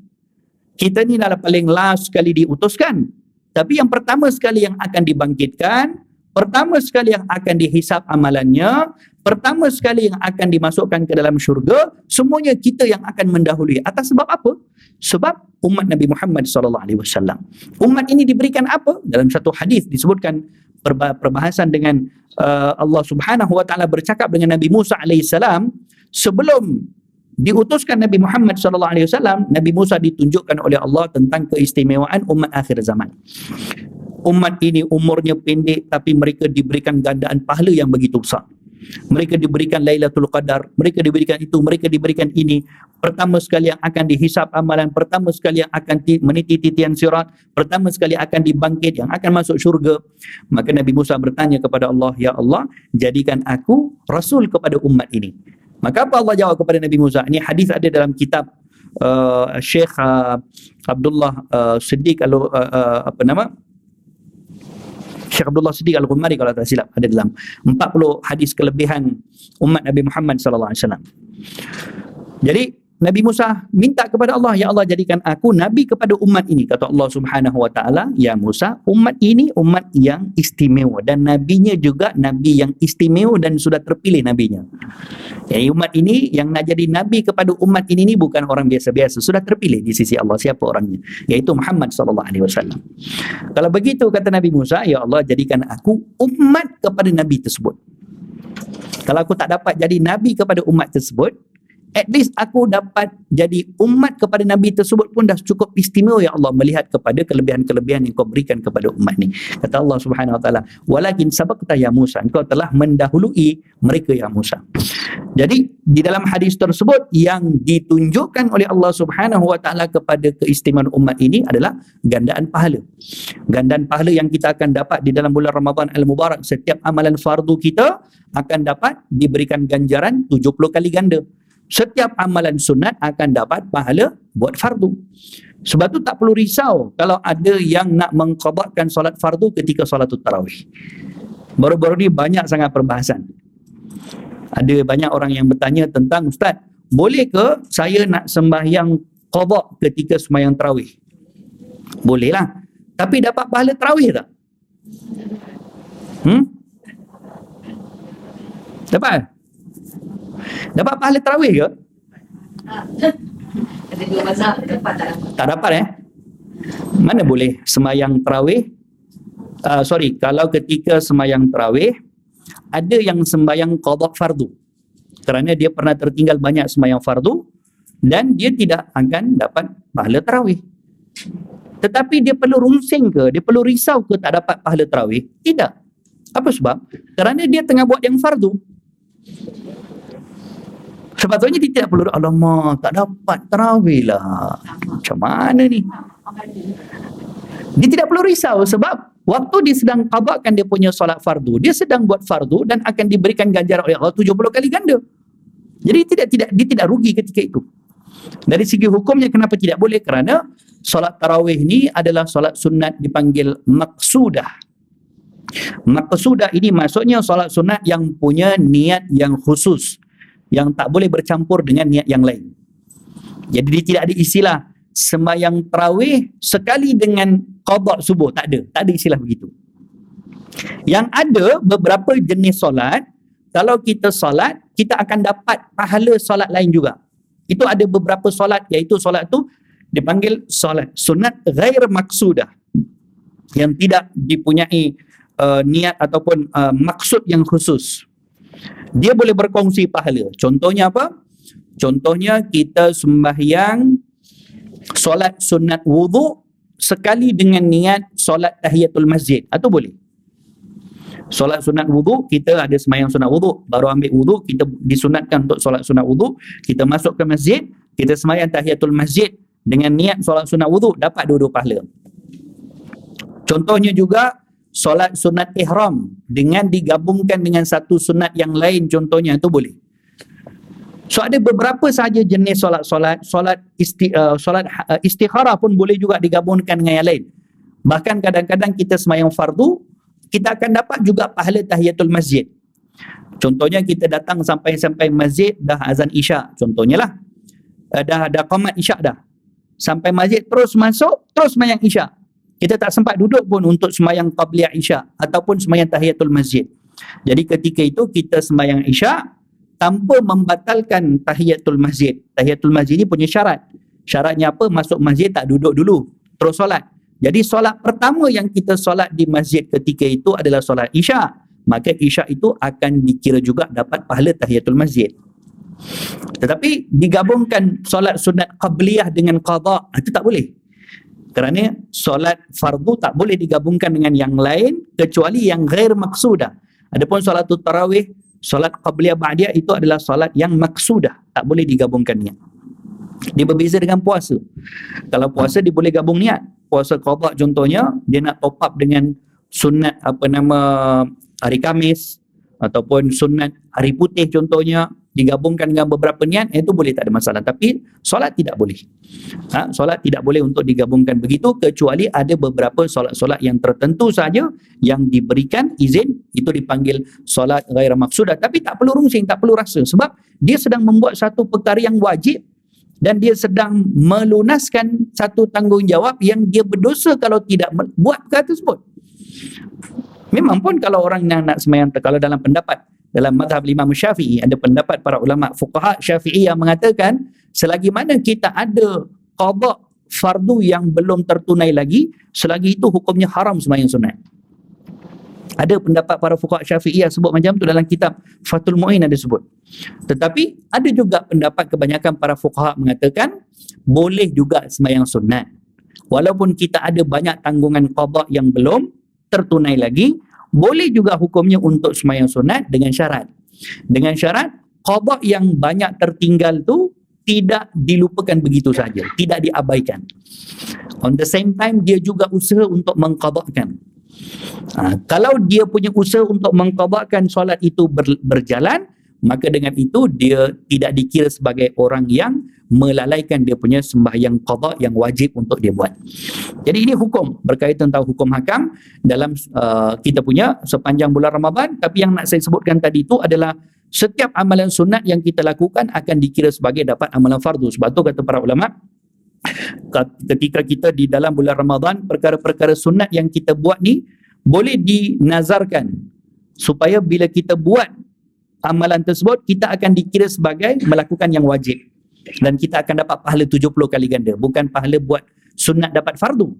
Kita ni adalah paling last sekali diutuskan. Tapi yang pertama sekali yang akan dibangkitkan, pertama sekali yang akan dihisap amalannya, pertama sekali yang akan dimasukkan ke dalam syurga, semuanya kita yang akan mendahului. Atas sebab apa? Sebab umat Nabi Muhammad SAW. Umat ini diberikan apa? Dalam satu hadis disebutkan perbahasan dengan Allah Subhanahu Wa Taala bercakap dengan Nabi Musa AS. Sebelum diutuskan Nabi Muhammad SAW, Nabi Musa ditunjukkan oleh Allah tentang keistimewaan umat akhir zaman. Umat ini umurnya pendek tapi mereka diberikan gandaan pahala yang begitu besar. Mereka diberikan Lailatul Qadar, mereka diberikan itu, mereka diberikan ini. Pertama sekali yang akan dihisap amalan, pertama sekali yang akan meniti titian sirat, pertama sekali akan dibangkit, yang akan masuk syurga. Maka Nabi Musa bertanya kepada Allah, ya Allah, jadikan aku rasul kepada umat ini. Maka apa Allah jawab kepada Nabi Musa? Ini hadis ada dalam kitab Syekh Abdullah Siddiq Syekh Abdullah Siddiq Al-Ghumari kalau tak silap, ada dalam 40 hadis kelebihan umat Nabi Muhammad sallallahu alaihi wasallam. Jadi Nabi Musa minta kepada Allah, ya Allah jadikan aku nabi kepada umat ini. Kata Allah Subhanahu Wa Taala, ya Musa, umat ini umat yang istimewa dan nabinya juga nabi yang istimewa dan sudah terpilih nabinya. Jadi umat ini yang nak jadi nabi kepada umat ini bukan orang biasa-biasa, sudah terpilih di sisi Allah. Siapa orangnya? Yaitu Muhammad sallallahu alaihi wasallam. Kalau begitu kata Nabi Musa, ya Allah jadikan aku umat kepada nabi tersebut. Kalau aku tak dapat jadi nabi kepada umat tersebut, at least aku dapat jadi umat kepada Nabi tersebut pun dah cukup istimewa ya Allah, melihat kepada kelebihan-kelebihan yang kau berikan kepada umat ni. Kata Allah Subhanahu Wa Taala, walakin sabaqta ya Musa, engkau telah mendahului mereka ya Musa. Jadi di dalam hadis tersebut yang ditunjukkan oleh Allah Subhanahu Wa Taala kepada keistimewaan umat ini adalah gandaan pahala. Gandaan pahala yang kita akan dapat di dalam bulan Ramadan Al-Mubarak. Setiap amalan fardu kita akan dapat diberikan ganjaran 70 kali ganda. Setiap amalan sunat akan dapat pahala buat fardu. Sebab tu tak perlu risau kalau ada yang nak mengqadahkan solat fardu ketika solatul tarawih. Baru-baru ni banyak sangat perbahasan. Ada banyak orang yang bertanya tentang, Ustaz, boleh ke saya nak sembahyang qada ketika sembahyang tarawih? Boleh lah. Tapi dapat pahala tarawih tak? Dapat? Dapat pahala tarawih ke? Ada dua mazhab, dapat tak dapat? Tak dapat Mana boleh sembahyang tarawih? Kalau ketika sembahyang tarawih ada yang sembahyang qada fardu kerana dia pernah tertinggal banyak sembahyang fardu dan dia tidak akan dapat pahala tarawih. Tetapi dia perlu rungsing ke? Dia perlu risau ke tak dapat pahala tarawih? Tidak. Apa sebab? Kerana dia tengah buat yang fardu. Sepatutnya dia tidak perlu, alamak, tak dapat tarawih lah. Macam mana ni? Dia tidak perlu risau sebab waktu dia sedang qadahkan dia punya solat fardu, dia sedang buat fardu dan akan diberikan ganjaran oleh Allah 70 kali ganda. Jadi dia tidak rugi ketika itu. Dari segi hukumnya kenapa tidak boleh? Kerana solat tarawih ni adalah solat sunat dipanggil maqsudah. Maqsudah ini maksudnya solat sunat yang punya niat yang khusus, yang tak boleh bercampur dengan niat yang lain. Jadi dia tidak ada istilah sembahyang tarawih sekali dengan qada subuh, tak ada istilah begitu. Yang ada beberapa jenis solat, kalau kita solat kita akan dapat pahala solat lain juga. Itu ada beberapa solat, iaitu solat tu dipanggil solat sunat ghair maksudah, yang tidak dipunyai niat ataupun maksud yang khusus. Dia boleh berkongsi pahala. Contohnya apa? Contohnya kita sembahyang solat sunat wuduk sekali dengan niat solat tahiyatul masjid, atau boleh. Solat sunat wuduk, kita ada sembahyang sunat wuduk, baru ambil wuduk, kita disunatkan untuk solat sunat wuduk, kita masuk ke masjid, kita sembahyang tahiyatul masjid dengan niat solat sunat wuduk, dapat dua-dua pahala. Contohnya juga solat sunat ihram dengan digabungkan dengan satu sunat yang lain, contohnya, itu boleh. So ada beberapa sahaja jenis solat istikharah pun boleh juga digabungkan dengan yang lain. Bahkan kadang-kadang kita sembahyang fardu, kita akan dapat juga pahala tahiyatul masjid. Contohnya kita datang sampai masjid dah azan isyak, contohnya lah. Dah qamat isyak dah. Sampai masjid terus masuk, terus sembahyang isyak. Kita tak sempat duduk pun untuk sembahyang qabliyah isyak ataupun sembahyang tahiyatul masjid. Jadi ketika itu kita sembahyang isyak tanpa membatalkan tahiyatul masjid. Tahiyatul masjid ni punya syarat. Syaratnya apa? Masuk masjid tak duduk dulu, terus solat. Jadi solat pertama yang kita solat di masjid ketika itu adalah solat isyak. Maka isyak itu akan dikira juga dapat pahala tahiyatul masjid. Tetapi digabungkan solat sunat qabliyah dengan qadha, itu tak boleh. Kerana solat fardu tak boleh digabungkan dengan yang lain kecuali yang ghair maksudah. Adapun solatul tarawih, solat qabliyah ba'diyah itu adalah solat yang maksudah, tak boleh digabungkan niat. Dia berbeza dengan puasa. Kalau puasa dia boleh gabung niat. Puasa qadha contohnya, dia nak top up dengan sunat hari Khamis ataupun sunat hari putih contohnya, digabungkan dengan beberapa niat, itu boleh, tak ada masalah. Tapi solat tidak boleh. Solat tidak boleh untuk digabungkan begitu, kecuali ada beberapa solat-solat yang tertentu saja yang diberikan izin, itu dipanggil solat ghair maksudah. Tapi tak perlu rungsing, tak perlu rasa, sebab dia sedang membuat satu perkara yang wajib dan dia sedang melunaskan satu tanggungjawab yang dia berdosa kalau tidak buat perkara tersebut. Memang pun kalau orang yang nak sembahyang, kalau dalam mazhab Imam Syafi'i, ada pendapat para ulama fuqaha Syafi'i yang mengatakan selagi mana kita ada qada fardu yang belum tertunai lagi, selagi itu hukumnya haram sembahyang sunat. Ada pendapat para fuqaha Syafi'i yang sebut macam tu dalam kitab Fathul Mu'in ada sebut. Tetapi ada juga pendapat kebanyakan para fuqaha mengatakan boleh juga sembahyang sunat. Walaupun kita ada banyak tanggungan qada yang belum tertunai lagi, boleh juga hukumnya untuk sembahyang sunat dengan syarat. Dengan syarat qada yang banyak tertinggal tu tidak dilupakan begitu saja, tidak diabaikan. On the same time dia juga usaha untuk mengqadakan. Kalau dia punya usaha untuk mengqadakan solat itu berjalan, maka dengan itu dia tidak dikira sebagai orang yang melalaikan dia punya sembahyang qada yang wajib untuk dia buat. Jadi ini hukum, berkaitan tentang hukum hakam dalam kita punya sepanjang bulan Ramadan. Tapi yang nak saya sebutkan tadi itu adalah setiap amalan sunat yang kita lakukan akan dikira sebagai dapat amalan fardu. Sebab tu kata para ulama, ketika kita di dalam bulan Ramadan, perkara-perkara sunat yang kita buat ni boleh dinazarkan supaya bila kita buat amalan tersebut, kita akan dikira sebagai melakukan yang wajib, dan kita akan dapat pahala 70 kali ganda, bukan pahala buat sunat dapat fardu.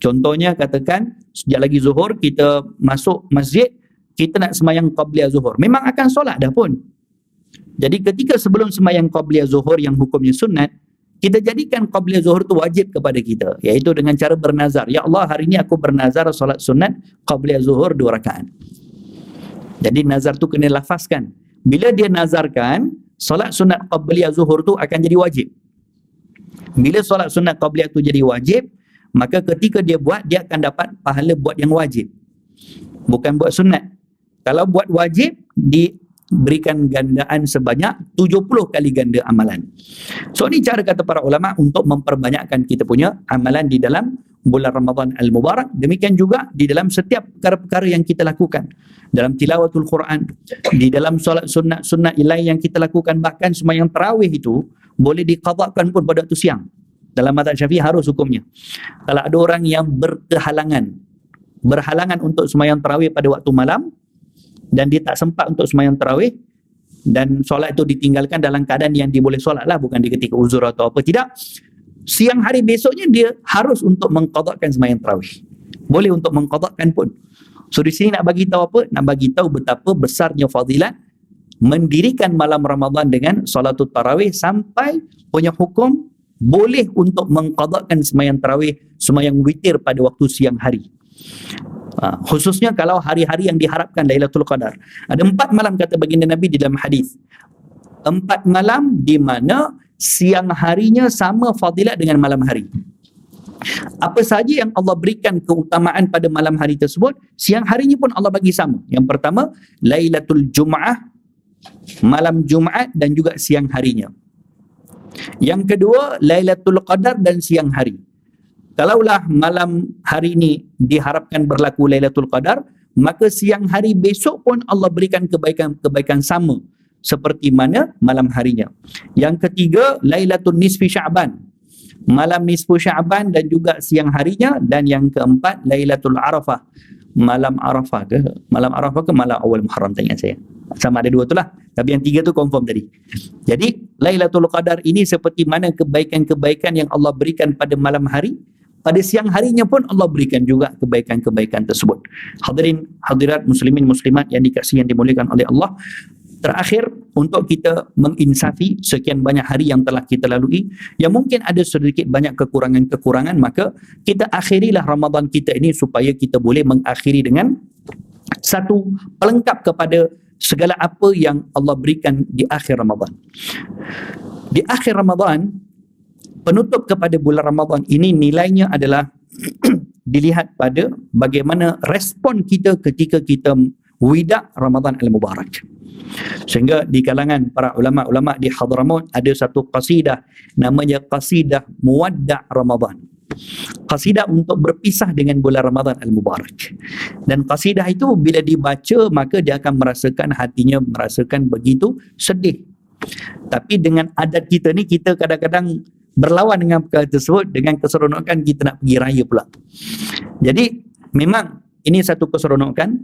Contohnya katakan sejak lagi zuhur kita masuk masjid, kita nak sembahyang qabliyah zuhur, memang akan solat dah pun. Jadi ketika sebelum sembahyang qabliyah zuhur yang hukumnya sunat, kita jadikan qabliyah zuhur tu wajib kepada kita, iaitu dengan cara bernazar, ya Allah hari ini aku bernazar solat sunat qabliyah zuhur 2 rakaat. Jadi nazar tu kena lafazkan. Bila dia nazarkan, solat sunat qabliyah zuhur tu akan jadi wajib. Bila solat sunat qabliyah tu jadi wajib, maka ketika dia buat, dia akan dapat pahala buat yang wajib, bukan buat sunat. Kalau buat wajib, diberikan gandaan sebanyak 70 kali ganda amalan. So ini cara kata para ulama untuk memperbanyakkan kita punya amalan di dalam bulan Ramadan Al-Mubarak. Demikian juga di dalam setiap perkara-perkara yang kita lakukan, dalam tilawatul Quran, di dalam solat sunat-sunat lain yang kita lakukan. Bahkan sembahyang tarawih itu boleh diqadhakan pun pada waktu siang. Dalam mazhab Syafi'i harus hukumnya. Kalau ada orang yang berhalangan untuk sembahyang tarawih pada waktu malam dan dia tak sempat untuk sembahyang tarawih, dan solat itu ditinggalkan dalam keadaan yang dia boleh solat lah, bukan di ketika uzur atau apa, tidak. Siang hari besoknya dia harus untuk mengqadakkan sembahyang tarawih. Boleh untuk mengqadakkan pun. So di sini nak bagi tahu apa? Nak bagi tahu betapa besarnya fadilat mendirikan malam Ramadan dengan solatul tarawih, sampai punya hukum boleh untuk mengqadakkan sembahyang tarawih, sembahyang witir pada waktu siang hari. Khususnya kalau hari-hari yang diharapkan Lailatul Qadar. Ada 4 malam kata baginda Nabi di dalam hadis. 4 malam di mana siang harinya sama fadilat dengan malam hari. Apa saja yang Allah berikan keutamaan pada malam hari tersebut, siang harinya pun Allah bagi sama. Yang pertama, Lailatul Jum'ah, malam Jumaat, dan juga siang harinya. Yang kedua, Lailatul Qadar dan siang hari. Kalaulah malam hari ini diharapkan berlaku Lailatul Qadar, maka siang hari besok pun Allah berikan kebaikan sama seperti mana malam harinya. Yang ketiga, Lailatul Nisfi Sya'ban, malam nisfu Sya'ban dan juga siang harinya. Dan yang keempat, Lailatul Arafah, malam Arafah ke malam awal Muharram, tanya saya. Sama ada 2 tu lah, tapi yang 3 tu confirm tadi. Jadi Lailatul Qadar ini seperti mana kebaikan-kebaikan yang Allah berikan pada malam hari, pada siang harinya pun Allah berikan juga kebaikan-kebaikan tersebut. Hadirin hadirat muslimin muslimat yang dikasihi, yang dimuliakan oleh Allah. Terakhir, untuk kita menginsafi sekian banyak hari yang telah kita lalui, yang mungkin ada sedikit banyak kekurangan-kekurangan, maka kita akhirilah Ramadan kita ini supaya kita boleh mengakhiri dengan satu pelengkap kepada segala apa yang Allah berikan di akhir Ramadan. Di akhir Ramadan, penutup kepada bulan Ramadan ini, nilainya adalah dilihat pada bagaimana respon kita ketika kita wida Ramadan al-Mubarak. Sehingga di kalangan para ulama-ulama di Hadramaut ada satu qasidah namanya qasidah Muwadda' Ramadan. Qasidah untuk berpisah dengan bulan Ramadan al-Mubarak. Dan qasidah itu bila dibaca, maka dia akan merasakan hatinya merasakan begitu sedih. Tapi dengan adat kita ni, kita kadang-kadang berlawan dengan perkara tersebut dengan keseronokan kita nak pergi raya pula. Jadi memang ini satu keseronokan,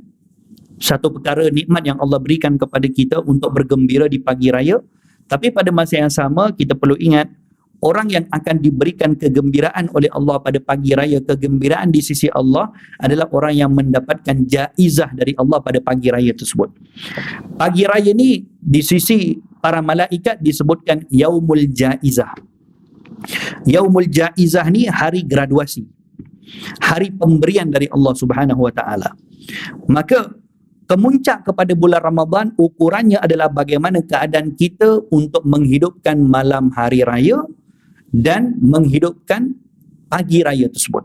satu perkara nikmat yang Allah berikan kepada kita untuk bergembira di pagi raya. Tapi pada masa yang sama, kita perlu ingat, orang yang akan diberikan kegembiraan oleh Allah pada pagi raya, kegembiraan di sisi Allah adalah orang yang mendapatkan jaizah dari Allah pada pagi raya tersebut. Pagi raya ni di sisi para malaikat disebutkan Yaumul Jaizah. Yaumul Jaizah ni hari graduasi, hari pemberian dari Allah Subhanahu Wa Taala. Maka kemuncak kepada bulan Ramadan ukurannya adalah bagaimana keadaan kita untuk menghidupkan malam hari raya dan menghidupkan pagi raya tersebut.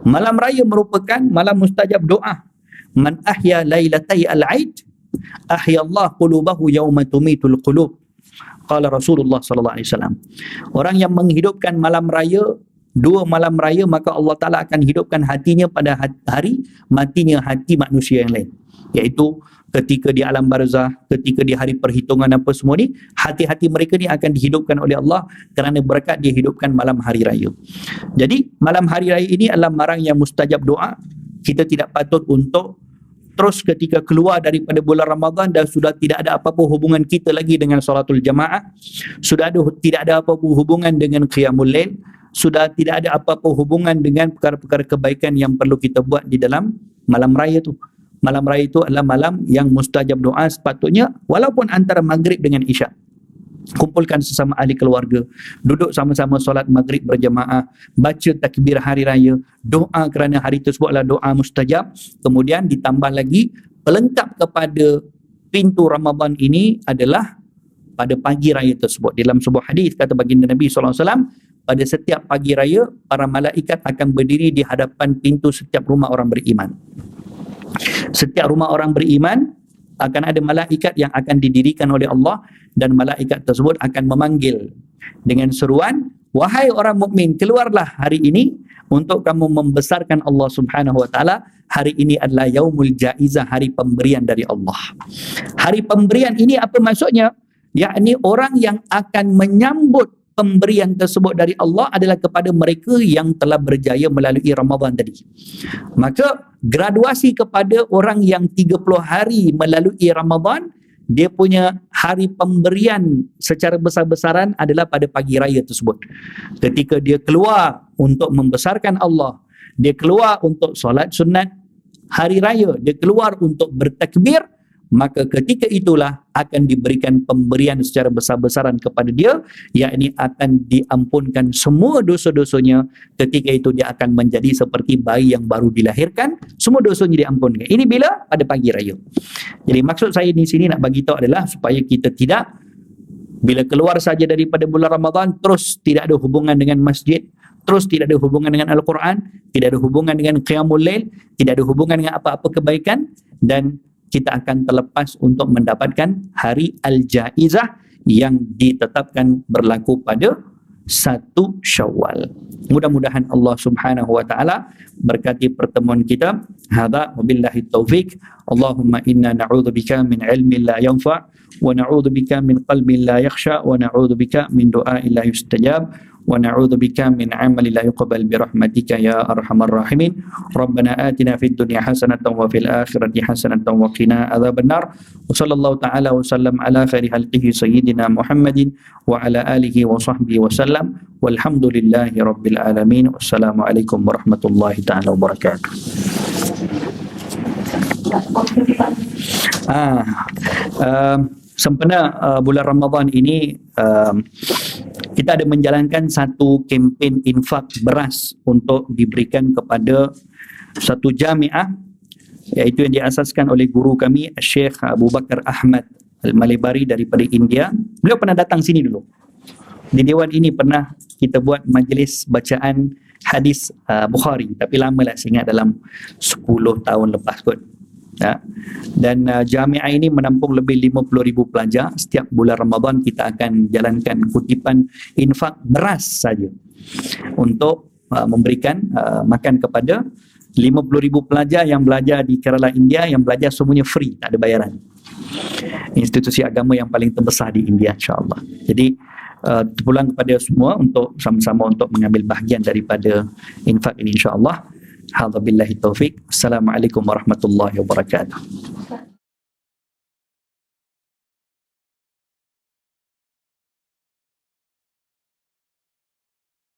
Malam raya merupakan malam mustajab doa. Man ahya lailatai al-aid ahya Allah qulubahu yawma tumitul qulub. Qala Rasulullah sallallahu alaihi wasallam. Orang yang menghidupkan malam raya, 2 malam raya, maka Allah Taala akan hidupkan hatinya pada hari matinya hati manusia yang lain. Iaitu ketika di alam barzah, ketika di hari perhitungan apa semua ni, hati-hati mereka ni akan dihidupkan oleh Allah kerana berkat dihidupkan malam hari raya. Jadi malam hari raya ini adalah malam yang mustajab doa. Kita tidak patut untuk terus ketika keluar daripada bulan Ramadan dan sudah tidak ada apa-apa hubungan kita lagi dengan solatul jamaah, tidak ada apa-apa hubungan dengan qiyamul lail, sudah tidak ada apa-apa hubungan dengan perkara-perkara kebaikan yang perlu kita buat di dalam malam raya tu. Malam raya itu adalah malam yang mustajab doa. Sepatutnya walaupun antara maghrib dengan isyak, kumpulkan sesama ahli keluarga, duduk sama-sama solat maghrib berjamaah, baca takbir hari raya, doa kerana hari tersebut adalah doa mustajab. Kemudian ditambah lagi pelengkap kepada pintu Ramadan ini adalah pada pagi raya tersebut. Dalam sebuah hadis kata baginda Nabi SAW, pada setiap pagi raya para malaikat akan berdiri di hadapan pintu setiap rumah orang beriman. Setiap rumah orang beriman akan ada malaikat yang akan didirikan oleh Allah, dan malaikat tersebut akan memanggil dengan seruan, wahai orang mukmin, keluarlah hari ini untuk kamu membesarkan Allah Subhanahu Wa Taala. Hari ini adalah Yaumul Jaizah, hari pemberian dari Allah. Hari pemberian ini apa maksudnya? Yakni orang yang akan menyambut pemberian tersebut dari Allah adalah kepada mereka yang telah berjaya melalui Ramadan tadi. Maka graduasi kepada orang yang 30 hari melalui Ramadan dia punya hari pemberian secara besar-besaran adalah pada pagi raya tersebut. Ketika dia keluar untuk membesarkan Allah, dia keluar untuk solat sunat hari raya, dia keluar untuk bertakbir, maka ketika itulah akan diberikan pemberian secara besar-besaran kepada dia, yakni akan diampunkan semua dosa-dosanya. Ketika itu dia akan menjadi seperti bayi yang baru dilahirkan, semua dosanya diampunkan. Ini bila? Pada pagi raya. Jadi maksud saya di sini nak bagi tahu adalah supaya kita tidak bila keluar saja daripada bulan Ramadan terus tidak ada hubungan dengan masjid, terus tidak ada hubungan dengan Al-Quran, tidak ada hubungan dengan Qiyamul Lail, tidak ada hubungan dengan apa-apa kebaikan, dan kita akan terlepas untuk mendapatkan hari Al-Jaizah yang ditetapkan berlaku pada 1 Syawal. Mudah-mudahan Allah Subhanahu wa taala berkati pertemuan kita. Hadza wabillahi taufik. Allahumma inna na'udzubika min ilmin la yanfa' wa na'udzubika min qalbin la yakhsha wa na'udzubika min du'ain la yustajab wa na'udzubika min 'amalin la yuqbal bi rahmatika ya arhamar rahimin. Rabbana atina fid dunya hasanatan wa fil akhirati hasanatan wa qina adzabannar. Wa sallallahu ta'ala wa sallam ala khairi khalqihi sayyidina Muhammadin wa ala alihi wa sahbihi wa sallam. Walhamdulillahi rabbil alamin. Wassalamualaikum warahmatullahi ta'ala wabarakatuh. Sempena bulan Ramadan ini kita ada menjalankan satu kempen infak beras untuk diberikan kepada satu jamiah, iaitu yang diasaskan oleh guru kami Syekh Abu Bakar Ahmad Al-Malibari daripada India. Beliau pernah datang sini dulu. Di dewan ini pernah kita buat majlis bacaan hadis Bukhari, tapi lama lah, saya ingat dalam 10 tahun lepas kot. Ya. Dan jamiah ini menampung lebih 50,000 pelajar. Setiap bulan Ramadan kita akan jalankan kutipan infak beras saja untuk memberikan makan kepada 50,000 pelajar yang belajar di Kerala, India, yang belajar semuanya free, tak ada bayaran. Institusi agama yang paling terbesar di India, insya-Allah. Jadi terpulang kepada semua untuk sama-sama untuk mengambil bahagian daripada infak ini, insya-Allah. Hadza billahi taufik. Assalamualaikum warahmatullahi wabarakatuh.